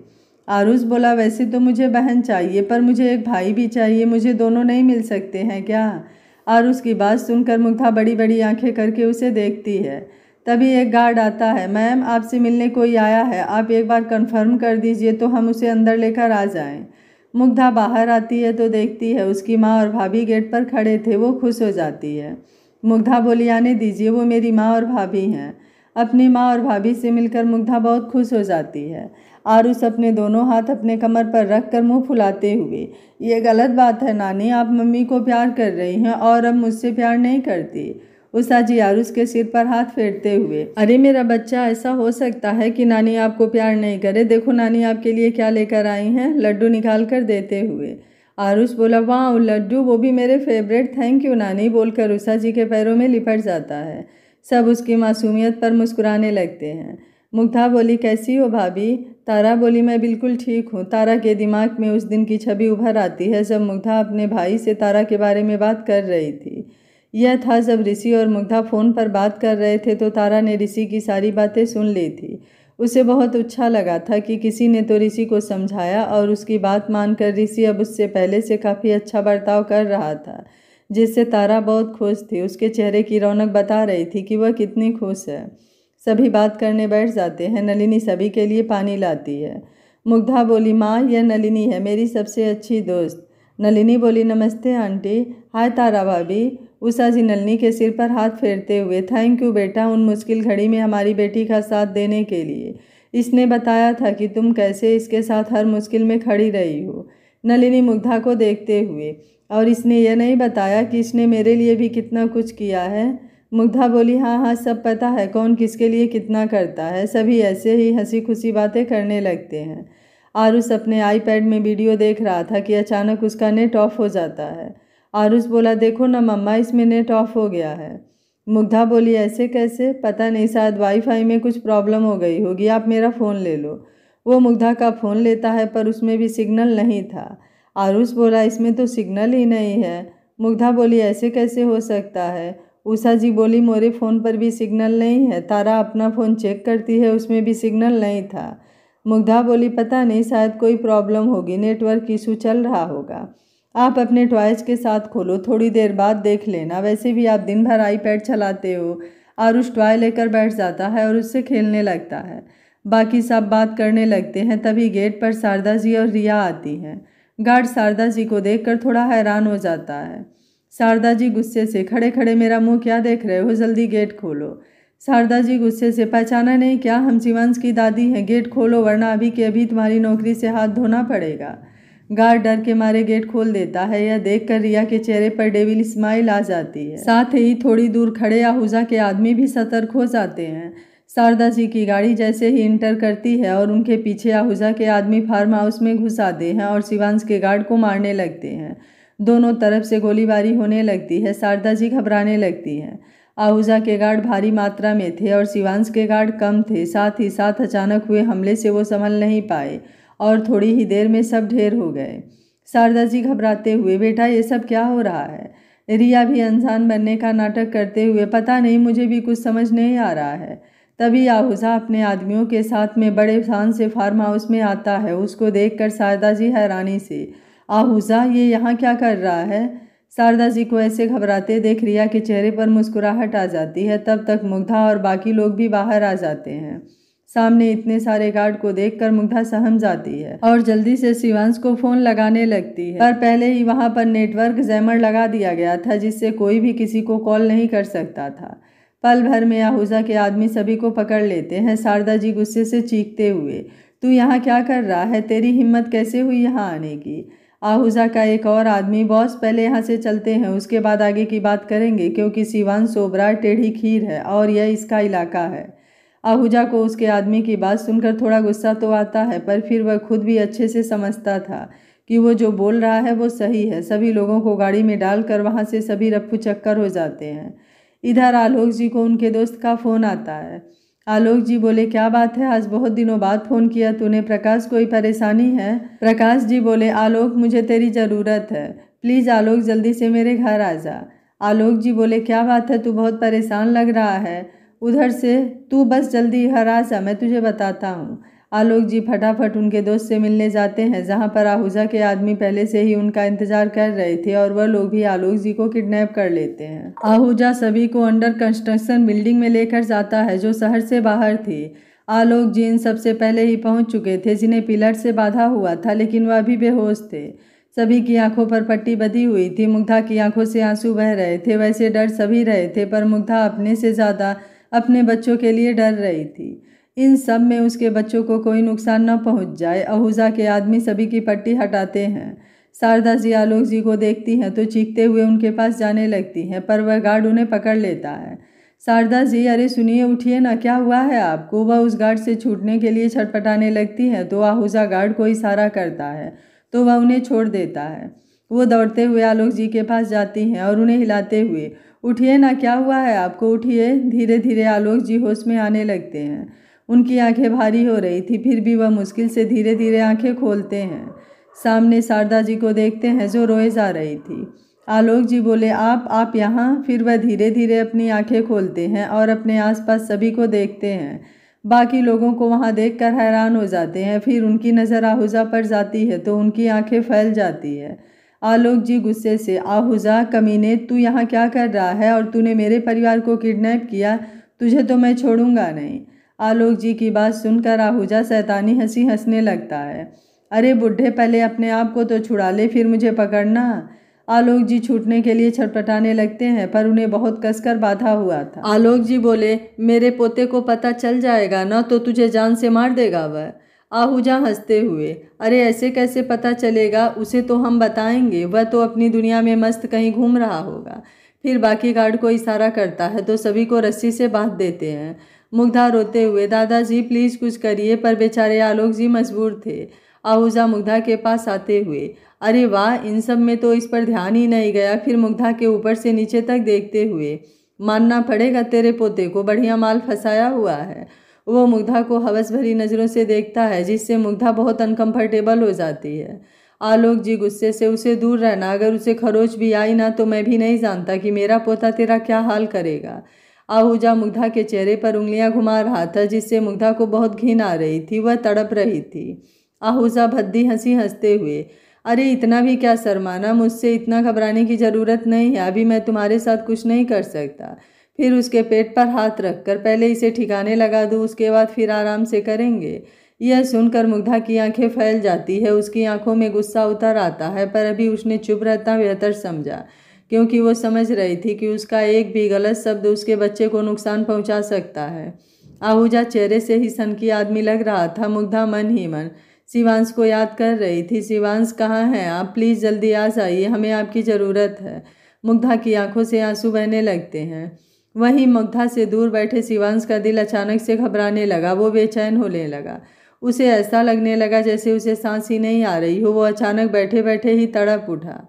आरुष बोला, वैसे तो मुझे बहन चाहिए पर मुझे एक भाई भी चाहिए, मुझे दोनों नहीं मिल सकते हैं क्या? आरुष की बात सुनकर मुग्धा बड़ी बड़ी आंखें करके उसे देखती है। तभी एक गार्ड आता है। मैम आपसे मिलने कोई आया है, आप एक बार कंफर्म कर दीजिए तो हम उसे अंदर लेकर आ जाएं। मुग्धा बाहर आती है तो देखती है उसकी माँ और भाभी गेट पर खड़े थे। वो खुश हो जाती है। मुग्धा बोली, आने दीजिए, वो मेरी माँ और भाभी हैं। अपनी माँ और भाभी से मिलकर मुग्धा बहुत खुश हो जाती है। आरुष अपने दोनों हाथ अपने कमर पर रख कर मुँह फुलाते हुए, ये गलत बात है नानी, आप मम्मी को प्यार कर रही हैं और अब मुझसे प्यार नहीं करती। उषा जी आरुष के सिर पर हाथ फेरते हुए, अरे मेरा बच्चा, ऐसा हो सकता है कि नानी आपको प्यार नहीं करे? देखो नानी आपके लिए क्या लेकर आई हैं, लड्डू निकाल कर देते हुए। आरुष बोला, वाह लड्डू, वो भी मेरे फेवरेट, थैंक यू नानी, बोलकर उषा जी के पैरों में लिपट जाता है। सब उसकी मासूमियत पर मुस्कुराने लगते हैं। मुग्धा बोली, कैसी हो भाभी? तारा बोली, मैं बिल्कुल ठीक हूँ। तारा के दिमाग में उस दिन की छवि उभर आती है जब मुग्धा अपने भाई से तारा के बारे में बात कर रही थी। यह था जब ऋषि और मुग्धा फ़ोन पर बात कर रहे थे तो तारा ने ऋषि की सारी बातें सुन ली थी। उसे बहुत अच्छा लगा था कि किसी ने तो ऋषि को समझाया और उसकी बात मानकर ऋषि अब उससे पहले से काफ़ी अच्छा बर्ताव कर रहा था, जिससे तारा बहुत खुश थी। उसके चेहरे की रौनक बता रही थी कि वह कितनी खुश है। सभी बात करने बैठ जाते हैं। नलिनी सभी के लिए पानी लाती है। मुग्धा बोली, माँ यह नलिनी है, मेरी सबसे अच्छी दोस्त। नलिनी बोली, नमस्ते आंटी। हाय तारा भाभी। उषा जी नलिनी के सिर पर हाथ फेरते हुए, थैंक यू बेटा, उन मुश्किल घड़ी में हमारी बेटी का साथ देने के लिए। इसने बताया था कि तुम कैसे इसके साथ हर मुश्किल में खड़ी रही हो। नलिनी मुग्धा को देखते हुए, और इसने यह नहीं बताया कि इसने मेरे लिए भी कितना कुछ किया है? मुग्धा बोली, हाँ हाँ सब पता है, कौन किसके लिए कितना करता है। सभी ऐसे ही हंसी खुशी बातें करने लगते हैं। आरुष अपने आईपैड में वीडियो देख रहा था कि अचानक उसका नेट ऑफ हो जाता है। आरुष बोला, देखो ना मम्मा, इसमें नेट ऑफ हो गया है। मुग्धा बोली, ऐसे कैसे? पता नहीं, शायद वाईफाई में कुछ प्रॉब्लम हो गई होगी, आप मेरा फ़ोन ले लो। वो मुग्धा का फ़ोन लेता है पर उसमें भी सिग्नल नहीं था। आरुष बोला, इसमें तो सिग्नल ही नहीं है। मुग्धा बोली, ऐसे कैसे हो सकता है? उषा जी बोली, मेरे फ़ोन पर भी सिग्नल नहीं है। तारा अपना फ़ोन चेक करती है, उसमें भी सिग्नल नहीं था। मुग्धा बोली, पता नहीं, शायद कोई प्रॉब्लम होगी, नेटवर्क इशू चल रहा होगा। आप अपने टॉयज के साथ खोलो, थोड़ी देर बाद देख लेना, वैसे भी आप दिन भर आईपैड चलाते हो। आरुष टॉय लेकर बैठ जाता है और उससे खेलने लगता है। बाकी सब बात करने लगते हैं। तभी गेट पर शारदा जी और रिया आती हैं। गार्ड शारदा जी को देखकर थोड़ा हैरान हो जाता है। शारदा जी गुस्से से, खड़े खड़े मेरा मुंह क्या देख रहे हो, जल्दी गेट खोलो। शारदा जी गुस्से से, पहचाना नहीं क्या, हम शिवांश की दादी हैं, गेट खोलो वरना अभी के अभी तुम्हारी नौकरी से हाथ धोना पड़ेगा। गार्ड डर के मारे गेट खोल देता है। यह देखकर रिया के चेहरे पर डेविल स्माइल आ जाती है। साथ ही थोड़ी दूर खड़े आहूजा के आदमी भी सतर्क हो जाते हैं। शारदा जी की गाड़ी जैसे ही इंटर करती है और उनके पीछे आहूजा के आदमी फार्म हाउस में घुस आते हैं और शिवांश के गार्ड को मारने लगते हैं। दोनों तरफ से गोलीबारी होने लगती है। शारदा जी घबराने लगती हैं। आहूजा के गार्ड भारी मात्रा में थे और शिवांश के गार्ड कम थे। साथ ही साथ अचानक हुए हमले से वो संभल नहीं पाए और थोड़ी ही देर में सब ढेर हो गए। शारदा जी घबराते हुए, बेटा ये सब क्या हो रहा है? रिया भी अनजान बनने का नाटक करते हुए, पता नहीं, मुझे भी कुछ समझ नहीं आ रहा है। तभी आहूजा अपने आदमियों के साथ में बड़े शान से फार्म हाउस में आता है। उसको देखकर शारदा जी हैरानी से, आहूजा ये यहाँ क्या कर रहा है? शारदा जी को ऐसे घबराते देख रिया के चेहरे पर मुस्कुराहट आ जाती है। तब तक मुग्धा और बाकी लोग भी बाहर आ जाते हैं। सामने इतने सारे गार्ड को देखकर मुग्धा सहम जाती है और जल्दी से शिवांश को फोन लगाने लगती है, पर पहले ही वहां पर नेटवर्क जैमर लगा दिया गया था, जिससे कोई भी किसी को कॉल नहीं कर सकता था। पल भर में आहूजा के आदमी सभी को पकड़ लेते हैं। शारदा जी गुस्से से चीखते हुए, तू यहाँ क्या कर रहा है? तेरी हिम्मत कैसे हुई यहाँ आने की? आहूजा का एक और आदमी, बॉस पहले यहाँ से चलते हैं, उसके बाद आगे की बात करेंगे, क्योंकि शिवांश ओबरा टेढ़ी खीर है और यह इसका इलाका है। आहूजा को उसके आदमी की बात सुनकर थोड़ा गुस्सा तो आता है, पर फिर वह खुद भी अच्छे से समझता था कि वो जो बोल रहा है वो सही है। सभी लोगों को गाड़ी में डालकर वहाँ से सभी रफ्फू चक्कर हो जाते हैं। इधर आलोक जी को उनके दोस्त का फ़ोन आता है। आलोक जी बोले, क्या बात है, आज बहुत दिनों बाद फ़ोन किया तूने? प्रकाश कोई परेशानी है? प्रकाश जी बोले, आलोक मुझे तेरी ज़रूरत है, प्लीज़ आलोक जल्दी से मेरे घर आ जा। आलोक जी बोले, क्या बात है, तू बहुत परेशान लग रहा है उधर से, तू बस जल्दी घर आ जा, मैं तुझे बताता हूँ। आलोक जी फटाफट उनके दोस्त से मिलने जाते हैं, जहाँ पर आहूजा के आदमी पहले से ही उनका इंतजार कर रहे थे और वह लोग भी आलोक जी को किडनैप कर लेते हैं। आहूजा सभी को अंडर कंस्ट्रक्शन बिल्डिंग में लेकर जाता है, जो शहर से बाहर थी। आलोक जी इन सबसे पहले ही पहुंच चुके थे, जिन्हें पिलर से बांधा हुआ था, लेकिन वह अभी बेहोश थे। सभी की आंखों पर पट्टी बंधी हुई थी। मुग्धा की आंखों से आंसू बह रहे थे। वैसे डर सभी रहे थे, पर मुग्धा अपने से ज़्यादा अपने बच्चों के लिए डर रही थी। इन सब में उसके बच्चों को कोई नुकसान न पहुंच जाए। आहूजा के आदमी सभी की पट्टी हटाते हैं। शारदा जी आलोक जी को देखती हैं तो चीखते हुए उनके पास जाने लगती हैं, पर वह गार्ड उन्हें पकड़ लेता है। शारदा जी, अरे सुनिए, उठिए ना, क्या हुआ है आपको? वह उस गार्ड से छूटने के लिए छटपटाने लगती है तो आहूजा गार्ड को इशारा करता है तो वह उन्हें छोड़ देता है। वो दौड़ते हुए आलोक जी के पास जाती हैं और उन्हें हिलाते हुए, उठिए ना, क्या हुआ है आपको, उठिए। धीरे धीरे आलोक जी होश में आने लगते हैं। उनकी आंखें भारी हो रही थी, फिर भी वह मुश्किल से धीरे धीरे आंखें खोलते हैं। सामने शारदा जी को देखते हैं जो रोए जा रही थी। आलोक जी बोले, आप यहाँ? फिर वह धीरे धीरे अपनी आंखें खोलते हैं और अपने आसपास सभी को देखते हैं। बाकी लोगों को वहाँ देखकर हैरान हो जाते हैं। फिर उनकी नज़र आहूजा पर जाती है तो उनकी आंखें फैल जाती है। आलोक जी गुस्से से, आहूजा कमीने, तू यहाँ क्या कर रहा है? और तूने मेरे परिवार को किडनैप किया, तुझे तो मैं छोड़ूंगा नहीं। आलोक जी की बात सुनकर आहूजा शैतानी हंसी हंसने लगता है। अरे बुढ़े, पहले अपने आप को तो छुड़ा ले, फिर मुझे पकड़ना। आलोक जी छूटने के लिए छटपटाने लगते हैं, पर उन्हें बहुत कसकर बांधा हुआ था। आलोक जी बोले, मेरे पोते को पता चल जाएगा ना तो तुझे जान से मार देगा वह। आहूजा हंसते हुए, अरे ऐसे कैसे पता चलेगा, उसे तो हम बताएंगे, वह तो अपनी दुनिया में मस्त कहीं घूम रहा होगा। फिर बाकी गार्ड को इशारा करता है तो सभी को रस्सी से बांध देते हैं। मुग्धा रोते हुए, दादाजी प्लीज़ कुछ करिए, पर बेचारे आलोक जी मजबूर थे। आहूजा मुग्धा के पास आते हुए, अरे वाह, इन सब में तो इस पर ध्यान ही नहीं गया। फिर मुग्धा के ऊपर से नीचे तक देखते हुए, मानना पड़ेगा तेरे पोते को बढ़िया माल फंसाया हुआ है। वो मुग्धा को हवस भरी नज़रों से देखता है, जिससे मुग्धा बहुत अनकंफर्टेबल हो जाती है। आलोक जी गुस्से से, उसे दूर रहना, अगर उसे खरोच भी आई ना तो मैं भी नहीं जानता कि मेरा पोता तेरा क्या हाल करेगा। आहूजा मुग्धा के चेहरे पर उंगलियां घुमा रहा था, जिससे मुग्धा को बहुत घिन आ रही थी। वह तड़प रही थी। आहूजा भद्दी हंसी हंसते हुए, अरे इतना भी क्या शर्माना, मुझसे इतना घबराने की ज़रूरत नहीं है, अभी मैं तुम्हारे साथ कुछ नहीं कर सकता। फिर उसके पेट पर हाथ रखकर पहले इसे ठिकाने लगा दूँ, उसके बाद फिर आराम से करेंगे। यह सुनकर मुग्धा की आंखें फैल जाती है। उसकी आंखों में गुस्सा उतर आता है, पर अभी उसने चुप रहना बेहतर समझा, क्योंकि वो समझ रही थी कि उसका एक भी गलत शब्द उसके बच्चे को नुकसान पहुंचा सकता है। आहूजा चेहरे से ही सनकी आदमी लग रहा था। मुग्धा मन ही मन शिवांश को याद कर रही थी। शिवांश कहाँ हैं आप? प्लीज़ जल्दी आ जाइए, हमें आपकी ज़रूरत है। मुग्धा की आंखों से आंसू बहने लगते हैं। वहीं मुग्धा से दूर बैठे शिवांश का दिल अचानक से घबराने लगा। वो बेचैन होने लगा। उसे ऐसा लगने लगा जैसे उसे सांस ही नहीं आ रही हो। वो अचानक बैठे बैठे ही तड़प उठा।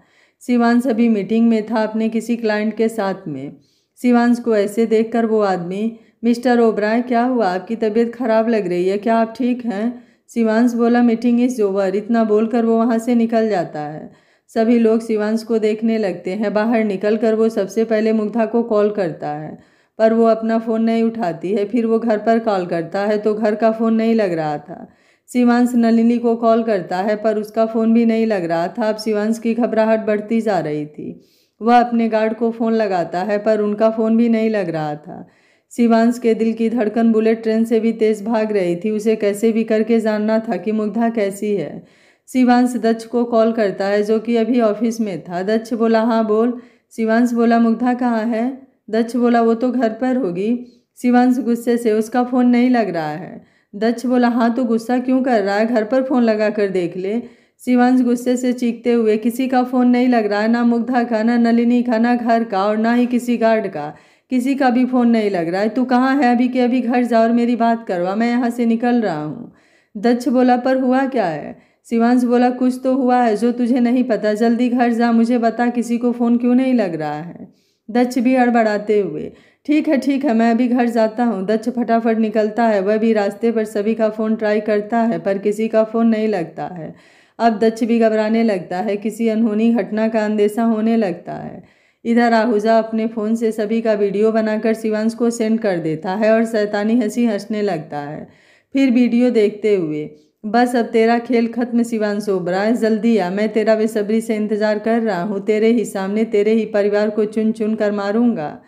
शिवांश अभी मीटिंग में था अपने किसी क्लाइंट के साथ में। शिवांश को ऐसे देखकर वो आदमी, मिस्टर ओबराय, क्या हुआ, आपकी तबीयत खराब लग रही है, क्या आप ठीक हैं? शिवांश बोला, मीटिंग इज़ ओवर। इतना बोलकर वो वहाँ से निकल जाता है। सभी लोग शिवांश को देखने लगते हैं। बाहर निकलकर वो सबसे पहले मुग्धा को कॉल करता है, पर वो अपना फ़ोन नहीं उठाती है। फिर वो घर पर कॉल करता है तो घर का फ़ोन नहीं लग रहा था। शिवांश नलिनी को कॉल करता है, पर उसका फ़ोन भी नहीं लग रहा था। अब शिवांश की घबराहट बढ़ती जा रही थी। वह अपने गार्ड को फ़ोन लगाता है पर उनका फ़ोन भी नहीं लग रहा था। शिवांश के दिल की धड़कन बुलेट ट्रेन से भी तेज़ भाग रही थी। उसे कैसे भी करके जानना था कि मुग्धा कैसी है। शिवांश दक्ष को कॉल करता है जो कि अभी ऑफिस में था। दक्ष बोला हाँ बोल। शिवांश बोला मुग्धा कहाँ है? दक्ष बोला वो तो घर पर होगी। शिवांश गुस्से से उसका फ़ोन नहीं लग रहा है। दक्ष बोला हाँ तो गुस्सा क्यों कर रहा है, घर पर फ़ोन लगा कर देख ले। शिवांश गुस्से से चीखते हुए किसी का फ़ोन नहीं लग रहा है, ना मुग्धा का, ना नलिनी का, ना घर का और ना ही किसी गार्ड का। किसी का भी फ़ोन नहीं लग रहा है। तू कहाँ है? अभी के अभी घर जा और मेरी बात करवा, मैं यहाँ से निकल रहा हूँ। दक्ष बोला पर हुआ क्या है? शिवांश बोला कुछ तो हुआ है जो तुझे नहीं पता, जल्दी घर जा, मुझे बता किसी को फ़ोन क्यों नहीं लग रहा है। दक्ष भी हड़बड़ाते हुए ठीक है मैं अभी घर जाता हूँ। दक्ष फटाफट निकलता है। वह भी रास्ते पर सभी का फ़ोन ट्राई करता है पर किसी का फ़ोन नहीं लगता है। अब दक्ष भी घबराने लगता है, किसी अनहोनी घटना का अंदेशा होने लगता है। इधर आहूजा अपने फ़ोन से सभी का वीडियो बनाकर शिवांश को सेंड कर देता है और शैतानी हंसी हंसने लगता है। फिर वीडियो देखते हुए बस अब तेरा खेल खत्म शिवांश ओबराय, जल्दी आ, मैं तेरा बेसब्री से इंतजार कर रहा हूँ। तेरे ही सामने तेरे ही परिवार को चुन चुन कर मारूंगा।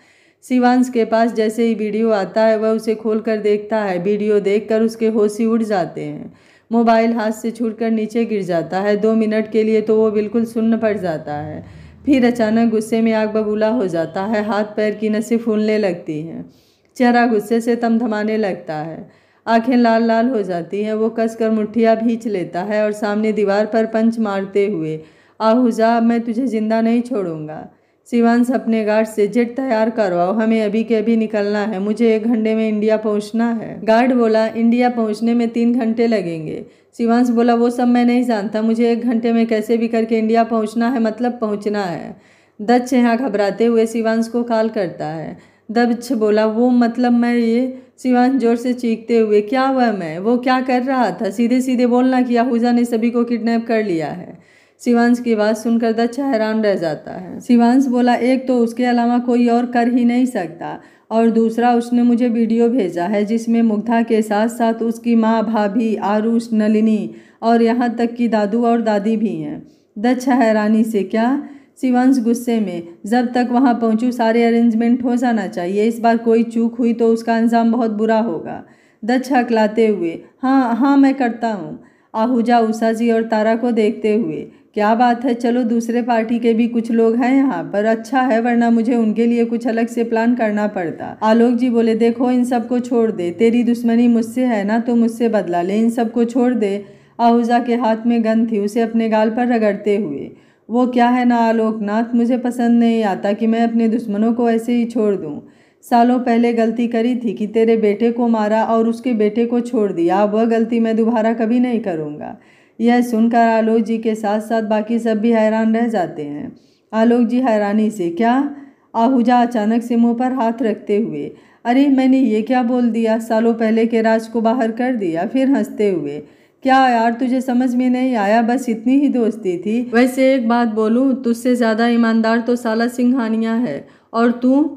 शिवांश के पास जैसे ही वीडियो आता है वह उसे खोलकर देखता है। वीडियो देखकर उसके होश ही उड़ जाते हैं। मोबाइल हाथ से छूटकर नीचे गिर जाता है। 2 मिनट के लिए तो वो बिल्कुल सुन्न पड़ जाता है। फिर अचानक गुस्से में आग बबूला हो जाता है। हाथ पैर की नसें फूलने लगती हैं। चेहरा गुस्से से थमथमाने लगता है। आंखें लाल लाल हो जाती हैं। वो कसकर मुट्ठियाँ भींच लेता है और सामने दीवार पर पंच मारते हुए आहूजा अब मैं तुझे जिंदा नहीं छोड़ूंगा। शिवांश अपने गार्ड से जेट तैयार करवाओ, हमें अभी के अभी निकलना है, मुझे 1 घंटे में इंडिया पहुंचना है। गार्ड बोला इंडिया पहुंचने में 3 घंटे लगेंगे। शिवांश बोला वो सब मैं नहीं जानता, मुझे 1 घंटे में कैसे भी करके इंडिया पहुंचना है, मतलब पहुंचना है। दक्ष यहाँ घबराते हुए शिवांश को कॉल करता है। दक्ष बोला वो मतलब मैं ये। शिवांश जोर से चीखते हुए क्या हुआ मैं, वो क्या कर रहा था, सीधे सीधे बोलना कि आहूजा ने सभी को किडनैप कर लिया है। शिवांश की बात सुनकर दक्ष हैरान रह जाता है। शिवांश बोला एक तो उसके अलावा कोई और कर ही नहीं सकता और दूसरा उसने मुझे वीडियो भेजा है जिसमें मुग्धा के साथ साथ उसकी माँ, भाभी, आरुष, नलिनी और यहाँ तक कि दादू और दादी भी हैं। दक्ष हैरानी से क्या? शिवांश गुस्से में जब तक वहाँ पहुँचूँ सारे अरेंजमेंट हो जाना चाहिए, इस बार कोई चूक हुई तो उसका अंजाम बहुत बुरा होगा। दक्ष हकलाते हुए हाँ मैं करता हूँ। आहूजा, उषा जी और तारा को देखते हुए क्या बात है, चलो दूसरे पार्टी के भी कुछ लोग हैं यहाँ पर, अच्छा है वरना मुझे उनके लिए कुछ अलग से प्लान करना पड़ता। आलोक जी बोले देखो इन सबको छोड़ दे, तेरी दुश्मनी मुझसे है ना तो मुझसे बदला ले, इन सबको छोड़ दे। आहूजा के हाथ में गन थी, उसे अपने गाल पर रगड़ते हुए वो क्या है ना आलोकनाथ, मुझे पसंद नहीं आता कि मैं अपने दुश्मनों को ऐसे ही छोड़ दूँ। सालों पहले गलती करी थी कि तेरे बेटे को मारा और उसके बेटे को छोड़ दिया, अब वह गलती मैं दोबारा कभी नहीं करूँगा। यह सुनकर आलोक जी के साथ साथ बाकी सब भी हैरान रह जाते हैं। आलोक जी हैरानी से क्या? आहूजा अचानक से मुंह पर हाथ रखते हुए अरे मैंने ये क्या बोल दिया, सालों पहले के राज को बाहर कर दिया। फिर हंसते हुए क्या यार तुझे समझ में नहीं आया, बस इतनी ही दोस्ती थी। वैसे एक बात बोलूं, तुझसे ज़्यादा ईमानदार तो साला सिंघानिया है। और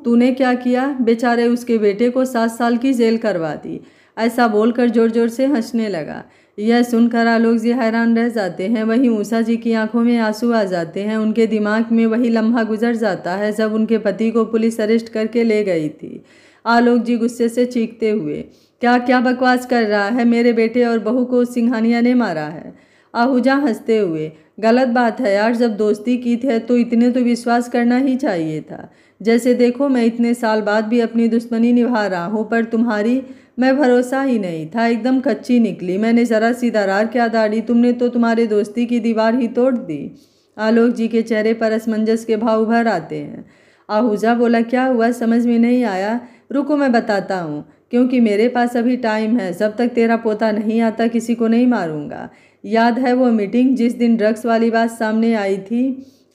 तूने क्या किया? बेचारे उसके बेटे को 7 साल की जेल करवा दी। ऐसा बोलकर जोर जोर से हंसने लगा। यह सुनकर आलोक जी हैरान रह जाते हैं। वहीं उषा जी की आंखों में आंसू आ जाते हैं। उनके दिमाग में वही लम्हा गुजर जाता है जब उनके पति को पुलिस अरेस्ट करके ले गई थी। आलोक जी गुस्से से चीखते हुए क्या क्या बकवास कर रहा है, मेरे बेटे और बहू को सिंघानिया ने मारा है। आहूजा हंसते हुए गलत बात है यार, जब दोस्ती की थी तो इतने तो विश्वास करना ही चाहिए था। जैसे देखो मैं इतने साल बाद भी अपनी दुश्मनी निभा रहा हूँ पर तुम्हारी मैं भरोसा ही नहीं था, एकदम कच्ची निकली। मैंने ज़रा सी दरार क्या दाड़ी, तुमने तो तुम्हारे दोस्ती की दीवार ही तोड़ दी। आलोक जी के चेहरे पर असमंजस के भाव उभर आते हैं। आहूजा बोला क्या हुआ, समझ में नहीं आया। रुको मैं बताता हूँ, क्योंकि मेरे पास अभी टाइम है, जब तक तेरा पोता नहीं आता किसी को नहीं मारूंगा। याद है वो मीटिंग जिस दिन ड्रग्स वाली बात सामने आई थी?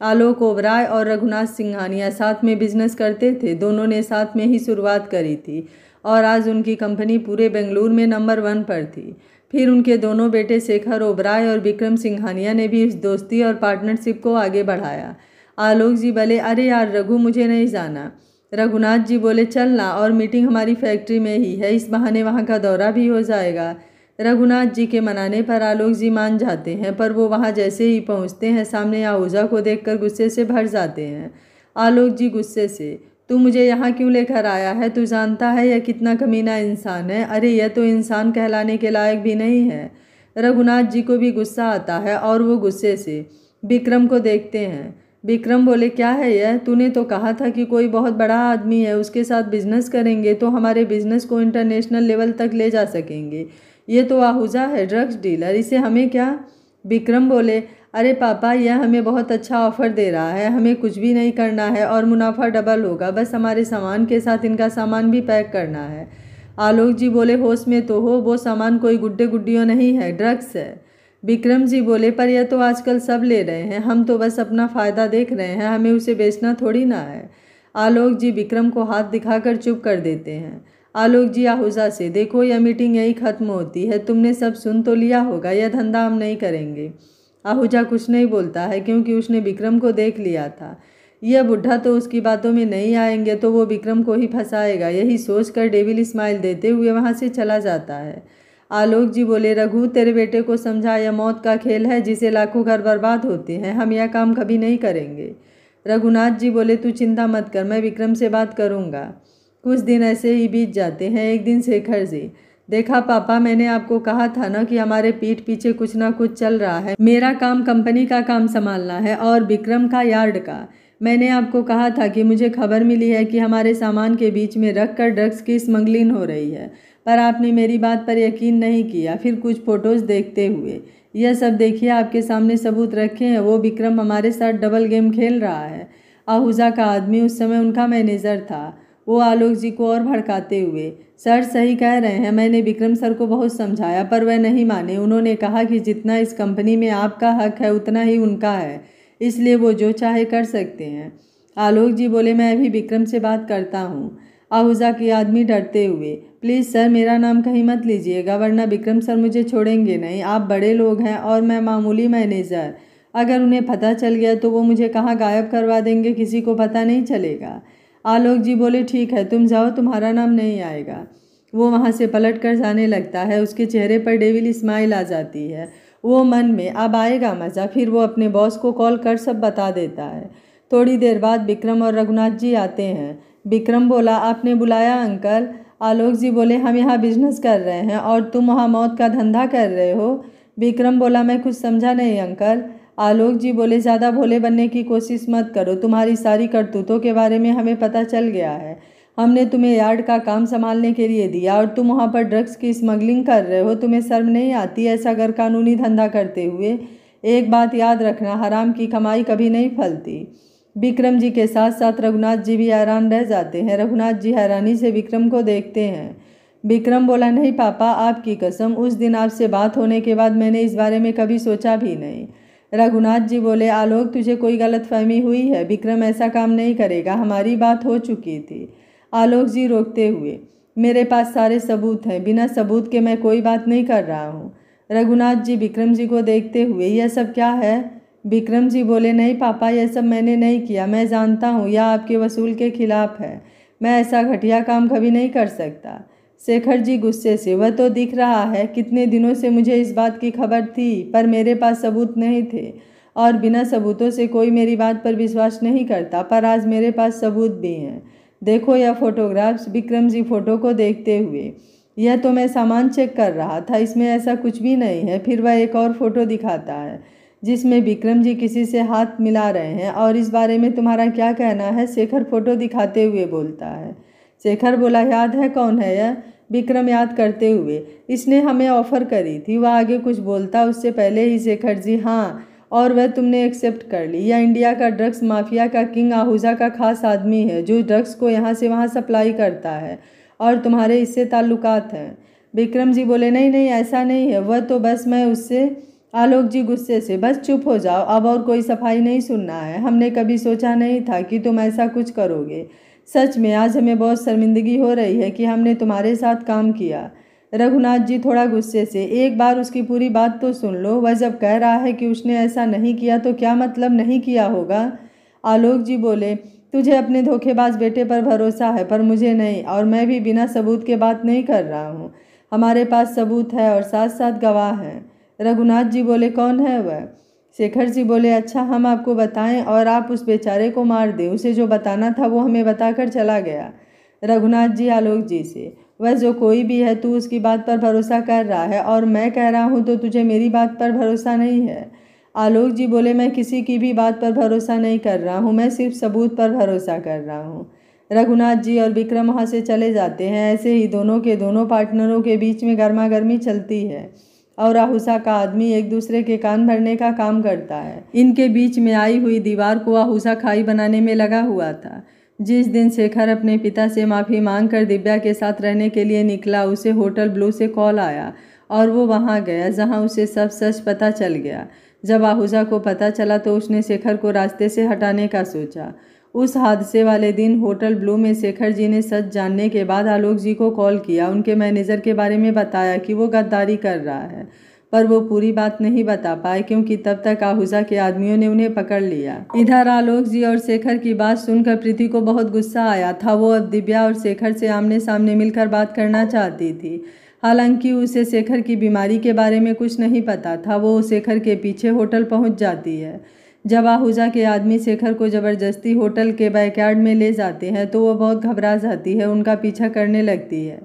आलोक ओबराय और रघुनाथ सिंघानिया साथ में बिजनेस करते थे, दोनों ने साथ में ही शुरुआत करी थी और आज उनकी कंपनी पूरे बेंगलुरु में नंबर 1 पर थी। फिर उनके दोनों बेटे शेखर ओबराय और विक्रम सिंघानिया ने भी इस दोस्ती और पार्टनरशिप को आगे बढ़ाया। आलोक जी बोले अरे यार रघु, मुझे नहीं जाना। रघुनाथ जी बोले चलना, और मीटिंग हमारी फैक्ट्री में ही है, इस बहाने वहाँ का दौरा भी हो जाएगा। रघुनाथ जी के मनाने पर आलोक जी मान जाते हैं, पर वो वहाँ जैसे ही पहुँचते हैं सामने आहूजा को देखकर गुस्से से भर जाते हैं। आलोक जी गुस्से से, तू मुझे यहाँ क्यों लेकर आया है? तू जानता है यह कितना कमीना इंसान है? अरे यह तो इंसान कहलाने के लायक भी नहीं है। रघुनाथ जी को भी गुस्सा आता है और वो गुस्से से विक्रम को देखते हैं। विक्रम बोले, क्या है यह? तूने तो कहा था कि कोई बहुत बड़ा आदमी है, उसके साथ बिजनेस करेंगे तो हमारे बिजनेस को इंटरनेशनल लेवल तक ले जा सकेंगे। ये तो आहूजा है, ड्रग्स डीलर, इसे हमें क्या? विक्रम बोले, अरे पापा यह हमें बहुत अच्छा ऑफर दे रहा है, हमें कुछ भी नहीं करना है और मुनाफा डबल होगा, बस हमारे सामान के साथ इनका सामान भी पैक करना है। आलोक जी बोले, होश में तो हो, वो सामान कोई गुड्डे गुड्डियों नहीं है, ड्रग्स है। विक्रम जी बोले, पर यह तो आजकल सब ले रहे हैं, हम तो बस अपना फ़ायदा देख रहे हैं, हमें उसे बेचना थोड़ी ना है। आलोक जी विक्रम को हाथ दिखाकर चुप कर देते हैं। आलोक जी आहूजा से, देखो यह मीटिंग यही ख़त्म होती है, तुमने सब सुन तो लिया होगा, यह धंधा हम नहीं करेंगे। आहूजा कुछ नहीं बोलता है क्योंकि उसने विक्रम को देख लिया था। यह बुढ़ा तो उसकी बातों में नहीं आएंगे तो वो विक्रम को ही फंसाएगा, यही सोचकर डेविल स्माइल देते हुए वहाँ से चला जाता है। आलोक जी बोले, रघु तेरे बेटे को समझा, यह मौत का खेल है जिसे लाखों घर बर्बाद होते हैं, हम यह काम कभी नहीं करेंगे। रघुनाथ जी बोले, तू चिंता मत कर, मैं विक्रम से बात करूँगा। कुछ दिन ऐसे ही बीत जाते हैं। एक दिन शेखर जी, देखा पापा, मैंने आपको कहा था ना कि हमारे पीठ पीछे कुछ ना कुछ चल रहा है। मेरा काम कंपनी का काम संभालना है और विक्रम का यार्ड का। मैंने आपको कहा था कि मुझे खबर मिली है कि हमारे सामान के बीच में रखकर ड्रग्स की स्मगलिंग हो रही है, पर आपने मेरी बात पर यकीन नहीं किया। फिर कुछ फोटोज़ देखते हुए, यह सब देखिए, आपके सामने सबूत रखे हैं, वो विक्रम हमारे साथ डबल गेम खेल रहा है। आहूजा का आदमी उस समय उनका मैनेजर था। वो आलोक जी को और भड़काते हुए, सर सही कह रहे हैं, मैंने विक्रम सर को बहुत समझाया पर वह नहीं माने। उन्होंने कहा कि जितना इस कंपनी में आपका हक है उतना ही उनका है, इसलिए वो जो चाहे कर सकते हैं। आलोक जी बोले, मैं अभी विक्रम से बात करता हूँ। आहूजा के आदमी डरते हुए, प्लीज़ सर मेरा नाम कहीं मत लीजिएगा वरना विक्रम सर मुझे छोड़ेंगे नहीं। आप बड़े लोग हैं और मैं मामूली मैनेजर, अगर उन्हें पता चल गया तो वो मुझे कहाँ गायब करवा देंगे, किसी को पता नहीं चलेगा। आलोक जी बोले, ठीक है तुम जाओ, तुम्हारा नाम नहीं आएगा। वो वहाँ से पलट कर जाने लगता है। उसके चेहरे पर डेविल स्माइल आ जाती है। वो मन में अब आएगा मज़ा। फिर वो अपने बॉस को कॉल कर सब बता देता है। थोड़ी देर बाद विक्रम और रघुनाथ जी आते हैं। विक्रम बोला, आपने बुलाया अंकल? आलोक जी बोले, हम यहाँ बिजनेस कर रहे हैं और तुम वहाँ मौत का धंधा कर रहे हो। विक्रम बोला, मैं कुछ समझा नहीं अंकल। आलोक जी बोले, ज़्यादा भोले बनने की कोशिश मत करो, तुम्हारी सारी करतूतों के बारे में हमें पता चल गया है। हमने तुम्हें यार्ड का काम संभालने के लिए दिया और तुम वहाँ पर ड्रग्स की स्मगलिंग कर रहे हो। तुम्हें शर्म नहीं आती ऐसा गैरकानूनी धंधा करते हुए? एक बात याद रखना, हराम की कमाई कभी नहीं फलती। विक्रम जी के साथ साथ रघुनाथ जी भी हैरान रह जाते हैं। रघुनाथ जी हैरानी से विक्रम को देखते हैं। विक्रम बोला, नहीं पापा, आपकी कसम, उस दिन आपसे बात होने के बाद मैंने इस बारे में कभी सोचा भी नहीं। रघुनाथ जी बोले, आलोक तुझे कोई गलतफहमी हुई है, विक्रम ऐसा काम नहीं करेगा, हमारी बात हो चुकी थी। आलोक जी रोकते हुए, मेरे पास सारे सबूत हैं, बिना सबूत के मैं कोई बात नहीं कर रहा हूँ। रघुनाथ जी विक्रम जी को देखते हुए, यह सब क्या है? विक्रम जी बोले, नहीं पापा, यह सब मैंने नहीं किया, मैं जानता हूँ यह आपके वसूल के खिलाफ है, मैं ऐसा घटिया काम कभी नहीं कर सकता। शेखर जी गुस्से से, वह तो दिख रहा है, कितने दिनों से मुझे इस बात की खबर थी पर मेरे पास सबूत नहीं थे और बिना सबूतों से कोई मेरी बात पर विश्वास नहीं करता, पर आज मेरे पास सबूत भी हैं। देखो यह फोटोग्राफ्स। विक्रम जी फोटो को देखते हुए, यह तो मैं सामान चेक कर रहा था, इसमें ऐसा कुछ भी नहीं है। फिर वह एक और फोटो दिखाता है जिसमें विक्रम जी किसी से हाथ मिला रहे हैं। और इस बारे में तुम्हारा क्या कहना है? शेखर फोटो दिखाते हुए बोलता है। शेखर बोला, याद है कौन है यह? विक्रम याद करते हुए, इसने हमें ऑफ़र करी थी। वह आगे कुछ बोलता उससे पहले ही शेखर जी, हाँ, और वह तुमने एक्सेप्ट कर ली। यह इंडिया का ड्रग्स माफिया का किंग आहूजा का खास आदमी है जो ड्रग्स को यहाँ से वहाँ सप्लाई करता है और तुम्हारे इससे ताल्लुकात हैं। विक्रम जी बोले, नहीं नहीं ऐसा नहीं है, वह तो बस मैं उससे। आलोक जी गुस्से से, बस चुप हो जाओ, अब और कोई सफाई नहीं सुनना है। हमने कभी सोचा नहीं था कि तुम ऐसा कुछ करोगे। सच में आज हमें बहुत शर्मिंदगी हो रही है कि हमने तुम्हारे साथ काम किया। रघुनाथ जी थोड़ा गुस्से से, एक बार उसकी पूरी बात तो सुन लो। वह जब कह रहा है कि उसने ऐसा नहीं किया तो क्या मतलब नहीं किया होगा? आलोक जी बोले, तुझे अपने धोखेबाज बेटे पर भरोसा है पर मुझे नहीं, और मैं भी बिना सबूत के बात नहीं कर रहा हूँ। हमारे पास सबूत है और साथ साथ गवाह हैं। रघुनाथ जी बोले, कौन है वह? शेखर जी बोले, अच्छा हम आपको बताएं और आप उस बेचारे को मार दें। उसे जो बताना था वो हमें बताकर चला गया। रघुनाथ जी आलोक जी से, वह जो कोई भी है तू उसकी बात पर भरोसा कर रहा है और मैं कह रहा हूँ तो तुझे मेरी बात पर भरोसा नहीं है। आलोक जी बोले, मैं किसी की भी बात पर भरोसा नहीं कर रहा हूँ, मैं सिर्फ सबूत पर भरोसा कर रहा हूँ। रघुनाथ जी और विक्रम वहाँ से चले जाते हैं। ऐसे ही दोनों के दोनों पार्टनरों के बीच में गर्मा गर्मी चलती है और आहूजा का आदमी एक दूसरे के कान भरने का काम करता है। इनके बीच में आई हुई दीवार को आहूजा खाई बनाने में लगा हुआ था। जिस दिन शेखर अपने पिता से माफ़ी मांगकर दिव्या के साथ रहने के लिए निकला, उसे होटल ब्लू से कॉल आया और वो वहाँ गया जहाँ उसे सब सच पता चल गया। जब आहूजा को पता चला तो उसने शेखर को रास्ते से हटाने का सोचा। उस हादसे वाले दिन होटल ब्लू में शेखर जी ने सच जानने के बाद आलोक जी को कॉल किया, उनके मैनेजर के बारे में बताया कि वो गद्दारी कर रहा है, पर वो पूरी बात नहीं बता पाए क्योंकि तब तक आहूजा के आदमियों ने उन्हें पकड़ लिया। इधर आलोक जी और शेखर की बात सुनकर प्रीति को बहुत गुस्सा आया था। वो अब दिव्या और शेखर से आमने सामने मिलकर बात करना चाहती थी। हालांकि उसे शेखर की बीमारी के बारे में कुछ नहीं पता था। वो शेखर के पीछे होटल पहुंच जाती है। जब आहूजा के आदमी शेखर को ज़बरदस्ती होटल के बैकयार्ड में ले जाते हैं तो वो बहुत घबरा जाती है, उनका पीछा करने लगती है।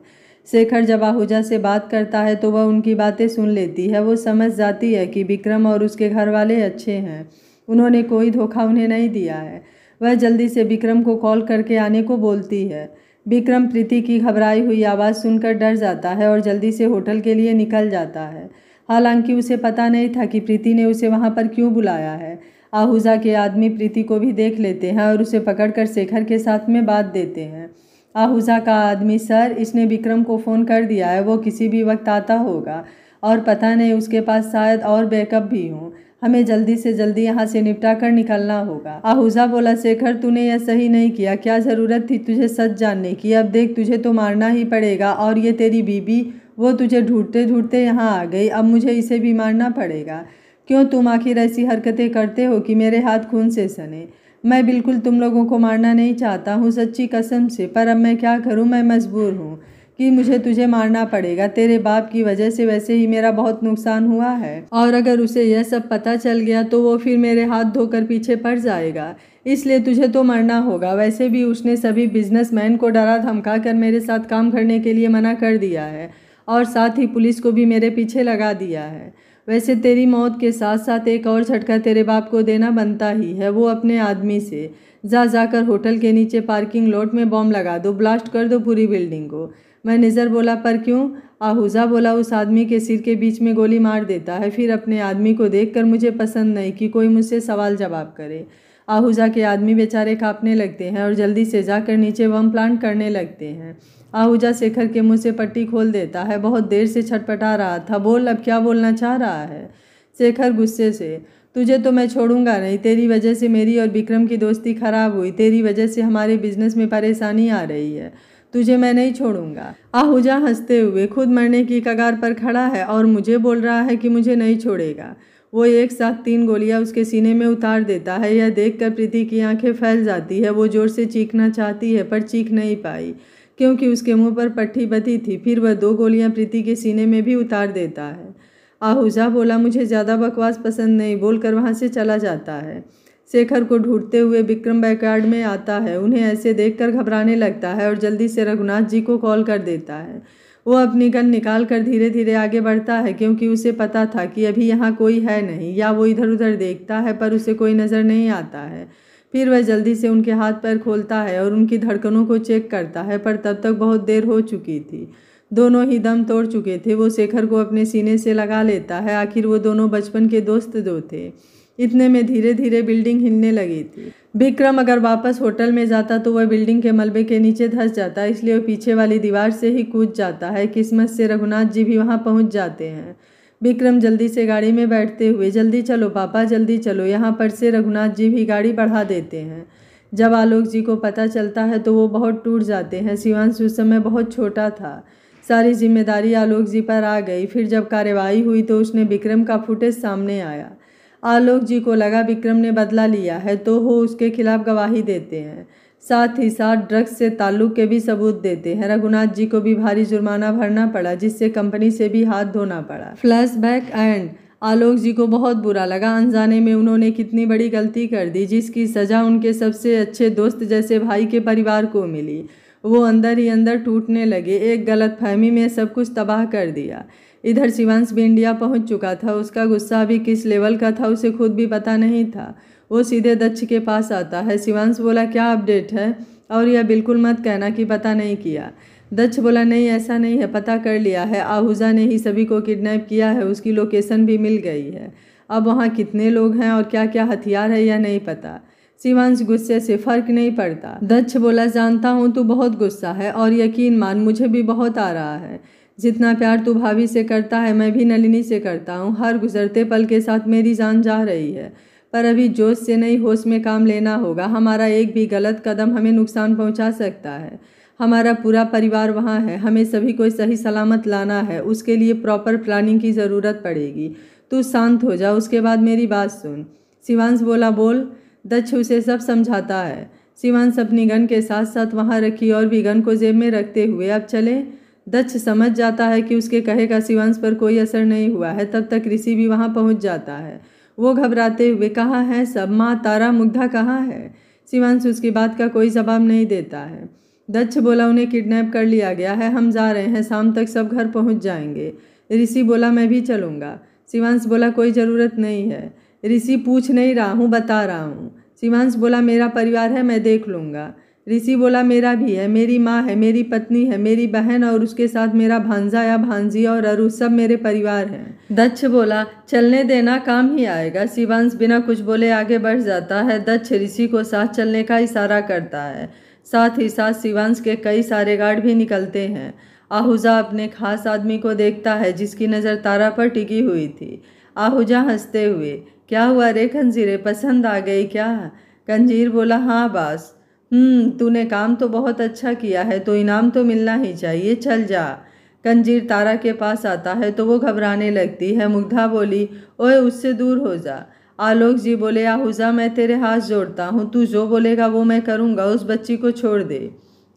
शेखर जब आहूजा से बात करता है तो वह उनकी बातें सुन लेती है। वो समझ जाती है कि विक्रम और उसके घर वाले अच्छे हैं, उन्होंने कोई धोखा उन्हें नहीं दिया है। वह जल्दी से विक्रम को कॉल करके आने को बोलती है। विक्रम प्रीति की घबराई हुई आवाज़ सुनकर डर जाता है और जल्दी से होटल के लिए निकल जाता है। हालांकि उसे पता नहीं था कि प्रीति ने उसे वहाँ पर क्यों बुलाया है। आहूजा के आदमी प्रीति को भी देख लेते हैं और उसे पकड़कर शेखर के साथ में बांध देते हैं। आहूजा का आदमी, सर इसने विक्रम को फ़ोन कर दिया है, वो किसी भी वक्त आता होगा और पता नहीं उसके पास शायद और बैकअप भी हों, हमें जल्दी से जल्दी यहाँ से निपटा कर निकलना होगा। आहूजा बोला, शेखर तूने यह सही नहीं किया, क्या ज़रूरत थी तुझे सच जानने की। अब देख तुझे तो मारना ही पड़ेगा और ये तेरी बीबी, वो तुझे ढूंढते ढूंढते यहाँ आ गई, अब मुझे इसे भी मारना पड़ेगा। क्यों तुम आखिर ऐसी हरकतें करते हो कि मेरे हाथ खून से सने। मैं बिल्कुल तुम लोगों को मारना नहीं चाहता हूँ, सच्ची कसम से, पर अब मैं क्या करूँ, मैं मजबूर हूँ कि मुझे तुझे मारना पड़ेगा। तेरे बाप की वजह से वैसे ही मेरा बहुत नुकसान हुआ है और अगर उसे यह सब पता चल गया तो वो फिर मेरे हाथ धोकर पीछे पड़ जाएगा, इसलिए तुझे तो मरना होगा। वैसे भी उसने सभी बिजनेसमैन को डरा धमका कर मेरे साथ काम करने के लिए मना कर दिया है और साथ ही पुलिस को भी मेरे पीछे लगा दिया है। वैसे तेरी मौत के साथ साथ एक और झटका तेरे बाप को देना बनता ही है, वो अपने आदमी से। जाकर होटल के नीचे पार्किंग लॉट में बॉम्ब लगा दो, ब्लास्ट कर दो पूरी बिल्डिंग को। मैनेजर बोला, पर क्यों। आहूजा बोला, उस आदमी के सिर के बीच में गोली मार देता है, फिर अपने आदमी को देखकर मुझे पसंद नहीं कि कोई मुझसे सवाल जवाब करे। आहूजा के आदमी बेचारे कांपने लगते हैं और जल्दी से जाकर नीचे बम प्लांट करने लगते हैं। आहूजा शेखर के मुंह से पट्टी खोल देता है, बहुत देर से छटपटा रहा था, बोल अब क्या बोलना चाह रहा है। शेखर गुस्से से, तुझे तो मैं छोड़ूंगा नहीं, तेरी वजह से मेरी और विक्रम की दोस्ती खराब हुई, तेरी वजह से हमारे बिजनेस में परेशानी आ रही है, तुझे मैं नहीं छोड़ूंगा। आहूजा हंसते हुए खुद मरने की कगार पर खड़ा है और मुझे बोल रहा है कि मुझे नहीं छोड़ेगा। वो एक साथ 3 गोलियां उसके सीने में उतार देता है। यह देखकर प्रीति की आंखें फैल जाती है। वो जोर से चीखना चाहती है पर चीख नहीं पाई क्योंकि उसके मुंह पर पट्टी बंधी थी। फिर वह 2 गोलियां प्रीति के सीने में भी उतार देता है। आहूजा बोला, मुझे ज़्यादा बकवास पसंद नहीं, बोलकर वहाँ से चला जाता है। शेखर को ढूंढते हुए विक्रम बैकयार्ड में आता है। उन्हें ऐसे देखकर घबराने लगता है और जल्दी से रघुनाथ जी को कॉल कर देता है। वो अपनी गन निकाल कर धीरे धीरे आगे बढ़ता है क्योंकि उसे पता था कि अभी यहाँ कोई है नहीं, या वो इधर उधर देखता है पर उसे कोई नज़र नहीं आता है। फिर वह जल्दी से उनके हाथ पैर खोलता है और उनकी धड़कनों को चेक करता है, पर तब तक बहुत देर हो चुकी थी। दोनों ही दम तोड़ चुके थे। वो शेखर को अपने सीने से लगा लेता है। आखिर वो दोनों बचपन के दोस्त जो थे। इतने में धीरे धीरे बिल्डिंग हिलने लगी थी। विक्रम अगर वापस होटल में जाता तो वह बिल्डिंग के मलबे के नीचे धंस जाता, इसलिए वो पीछे वाली दीवार से ही कूद जाता है। किस्मत से रघुनाथ जी भी वहाँ पहुँच जाते हैं। विक्रम जल्दी से गाड़ी में बैठते हुए, जल्दी चलो पापा जल्दी चलो, यहाँ पर से रघुनाथ जी भी गाड़ी बढ़ा देते हैं। जब आलोक जी को पता चलता है तो वो बहुत टूट जाते हैं। शिवांश उस समय बहुत छोटा था। सारी जिम्मेदारी आलोक जी पर आ गई। फिर जब कार्रवाई हुई तो उसने विक्रम का फुटेज सामने आया। आलोक जी को लगा विक्रम ने बदला लिया है तो वो उसके खिलाफ गवाही देते हैं, साथ ही साथ ड्रग्स से ताल्लुक के भी सबूत देते हैं। रघुनाथ जी को भी भारी जुर्माना भरना पड़ा, जिससे कंपनी से भी हाथ धोना पड़ा। फ्लैशबैक एंड आलोक जी को बहुत बुरा लगा, अनजाने में उन्होंने कितनी बड़ी गलती कर दी जिसकी सज़ा उनके सबसे अच्छे दोस्त जैसे भाई के परिवार को मिली। वो अंदर ही अंदर टूटने लगे, एक गलतफहमी में सब कुछ तबाह कर दिया। इधर शिवांश भी इंडिया पहुंच चुका था। उसका गुस्सा भी किस लेवल का था उसे खुद भी पता नहीं था। वो सीधे दक्ष के पास आता है। शिवांश बोला, क्या अपडेट है? और यह बिल्कुल मत कहना कि पता नहीं किया। दक्ष बोला, नहीं ऐसा नहीं है, पता कर लिया है। आहूजा ने ही सभी को किडनैप किया है, उसकी लोकेशन भी मिल गई है। अब वहाँ कितने लोग हैं और क्या क्या हथियार है यह नहीं पता। शिवांश गुस्से से, फर्क नहीं पड़ता। दक्ष बोला, जानता हूँ तू बहुत गुस्सा है और यकीन मान मुझे भी बहुत आ रहा है। जितना प्यार तू भाभी से करता है मैं भी नलिनी से करता हूँ। हर गुजरते पल के साथ मेरी जान जा रही है, पर अभी जोश से नहीं होश में काम लेना होगा। हमारा एक भी गलत कदम हमें नुकसान पहुँचा सकता है। हमारा पूरा परिवार वहाँ है, हमें सभी को सही सलामत लाना है। उसके लिए प्रॉपर प्लानिंग की ज़रूरत पड़ेगी। तू शांत हो जा, उसके बाद मेरी बात सुन। शिवांश बोला, बोल। दक्ष उसे सब समझाता है। शिवांश अपनी गन के साथ साथ वहाँ रखी और भी गन को जेब में रखते हुए, अब चले। दक्ष समझ जाता है कि उसके कहे का शिवांश पर कोई असर नहीं हुआ है। तब तक ऋषि भी वहाँ पहुँच जाता है। वो घबराते हुए, कहाँ है सब? माँ, तारा, मुग्धा कहाँ है? शिवांश उसकी बात का कोई जवाब नहीं देता है। दक्ष बोला, उन्हें किडनैप कर लिया गया है, हम जा रहे हैं, शाम तक सब घर पहुँच जाएंगे। ऋषि बोला, मैं भी चलूँगा। शिवांश बोला, कोई ज़रूरत नहीं है। ऋषि, पूछ नहीं रहा हूँ, बता रहा हूँ। शिवांश बोला, मेरा परिवार है, मैं देख लूँगा। ऋषि बोला, मेरा भी है, मेरी माँ है, मेरी पत्नी है, मेरी बहन और उसके साथ मेरा भांजा या भांजी और अरु, सब मेरे परिवार हैं। दक्ष बोला, चलने देना, काम ही आएगा। शिवांश बिना कुछ बोले आगे बढ़ जाता है। दक्ष ऋषि को साथ चलने का इशारा करता है। साथ ही साथ शिवांश के कई सारे गार्ड भी निकलते हैं। आहूजा अपने खास आदमी को देखता है जिसकी नज़र तारा पर टिकी हुई थी। आहूजा हंसते हुए, क्या हुआ रे खंजीरे, पसंद आ गई क्या? कंजीर बोला, हाँ बास। तूने काम तो बहुत अच्छा किया है, तो इनाम तो मिलना ही चाहिए, चल जा। कंजीर तारा के पास आता है तो वो घबराने लगती है। मुग्धा बोली, ओए उससे दूर हो जा। आलोक जी बोले, आहूजा मैं तेरे हाथ जोड़ता हूँ, तू जो बोलेगा वो मैं करूँगा, उस बच्ची को छोड़ दे।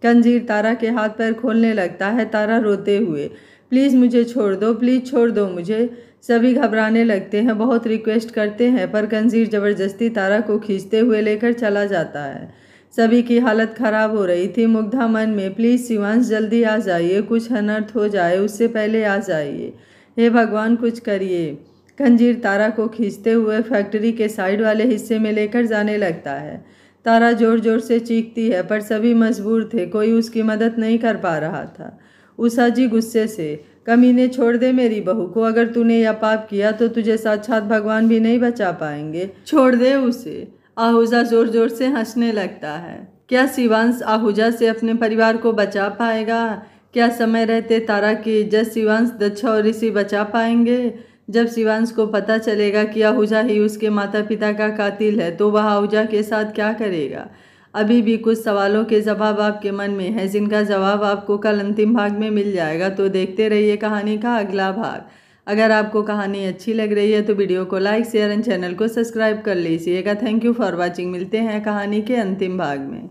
कंजीर तारा के हाथ पैर खोलने लगता है। तारा रोते हुए, प्लीज़ मुझे छोड़ दो, प्लीज़ छोड़ दो मुझे। सभी घबराने लगते हैं, बहुत रिक्वेस्ट करते हैं, पर कंजीर ज़बरदस्ती तारा को खींचते हुए लेकर चला जाता है। सभी की हालत खराब हो रही थी। मुग्धा मन में, प्लीज़ शिवांश जल्दी आ जाइए, कुछ अनर्थ हो जाए, उससे पहले आ जाइए, हे भगवान कुछ करिए। कंजीर तारा को खींचते हुए फैक्ट्री के साइड वाले हिस्से में लेकर जाने लगता है। तारा जोर जोर से चीखती है, पर सभी मजबूर थे, कोई उसकी मदद नहीं कर पा रहा था। उषा जी गुस्से से, कमीने, छोड़ दे मेरी बहू को, अगर तूने यह पाप किया तो तुझे साक्षात भगवान भी नहीं बचा पाएंगे, छोड़ दे उसे। आहूजा जोर जोर से हंसने लगता है। क्या शिवांश आहूजा से अपने परिवार को बचा पाएगा? क्या समय रहते तारा की इज्जत शिवांश, दक्ष और ऋषि बचा पाएंगे? जब शिवांश को पता चलेगा कि आहूजा ही उसके माता पिता का कातिल है तो वह आहूजा के साथ क्या करेगा? अभी भी कुछ सवालों के जवाब आपके मन में हैं, जिनका जवाब आपको कल अंतिम भाग में मिल जाएगा। तो देखते रहिए कहानी का अगला भाग। अगर आपको कहानी अच्छी लग रही है तो वीडियो को लाइक, शेयर एंड चैनल को सब्सक्राइब कर लीजिएगा। Thank you for watching. मिलते हैं कहानी के अंतिम भाग में।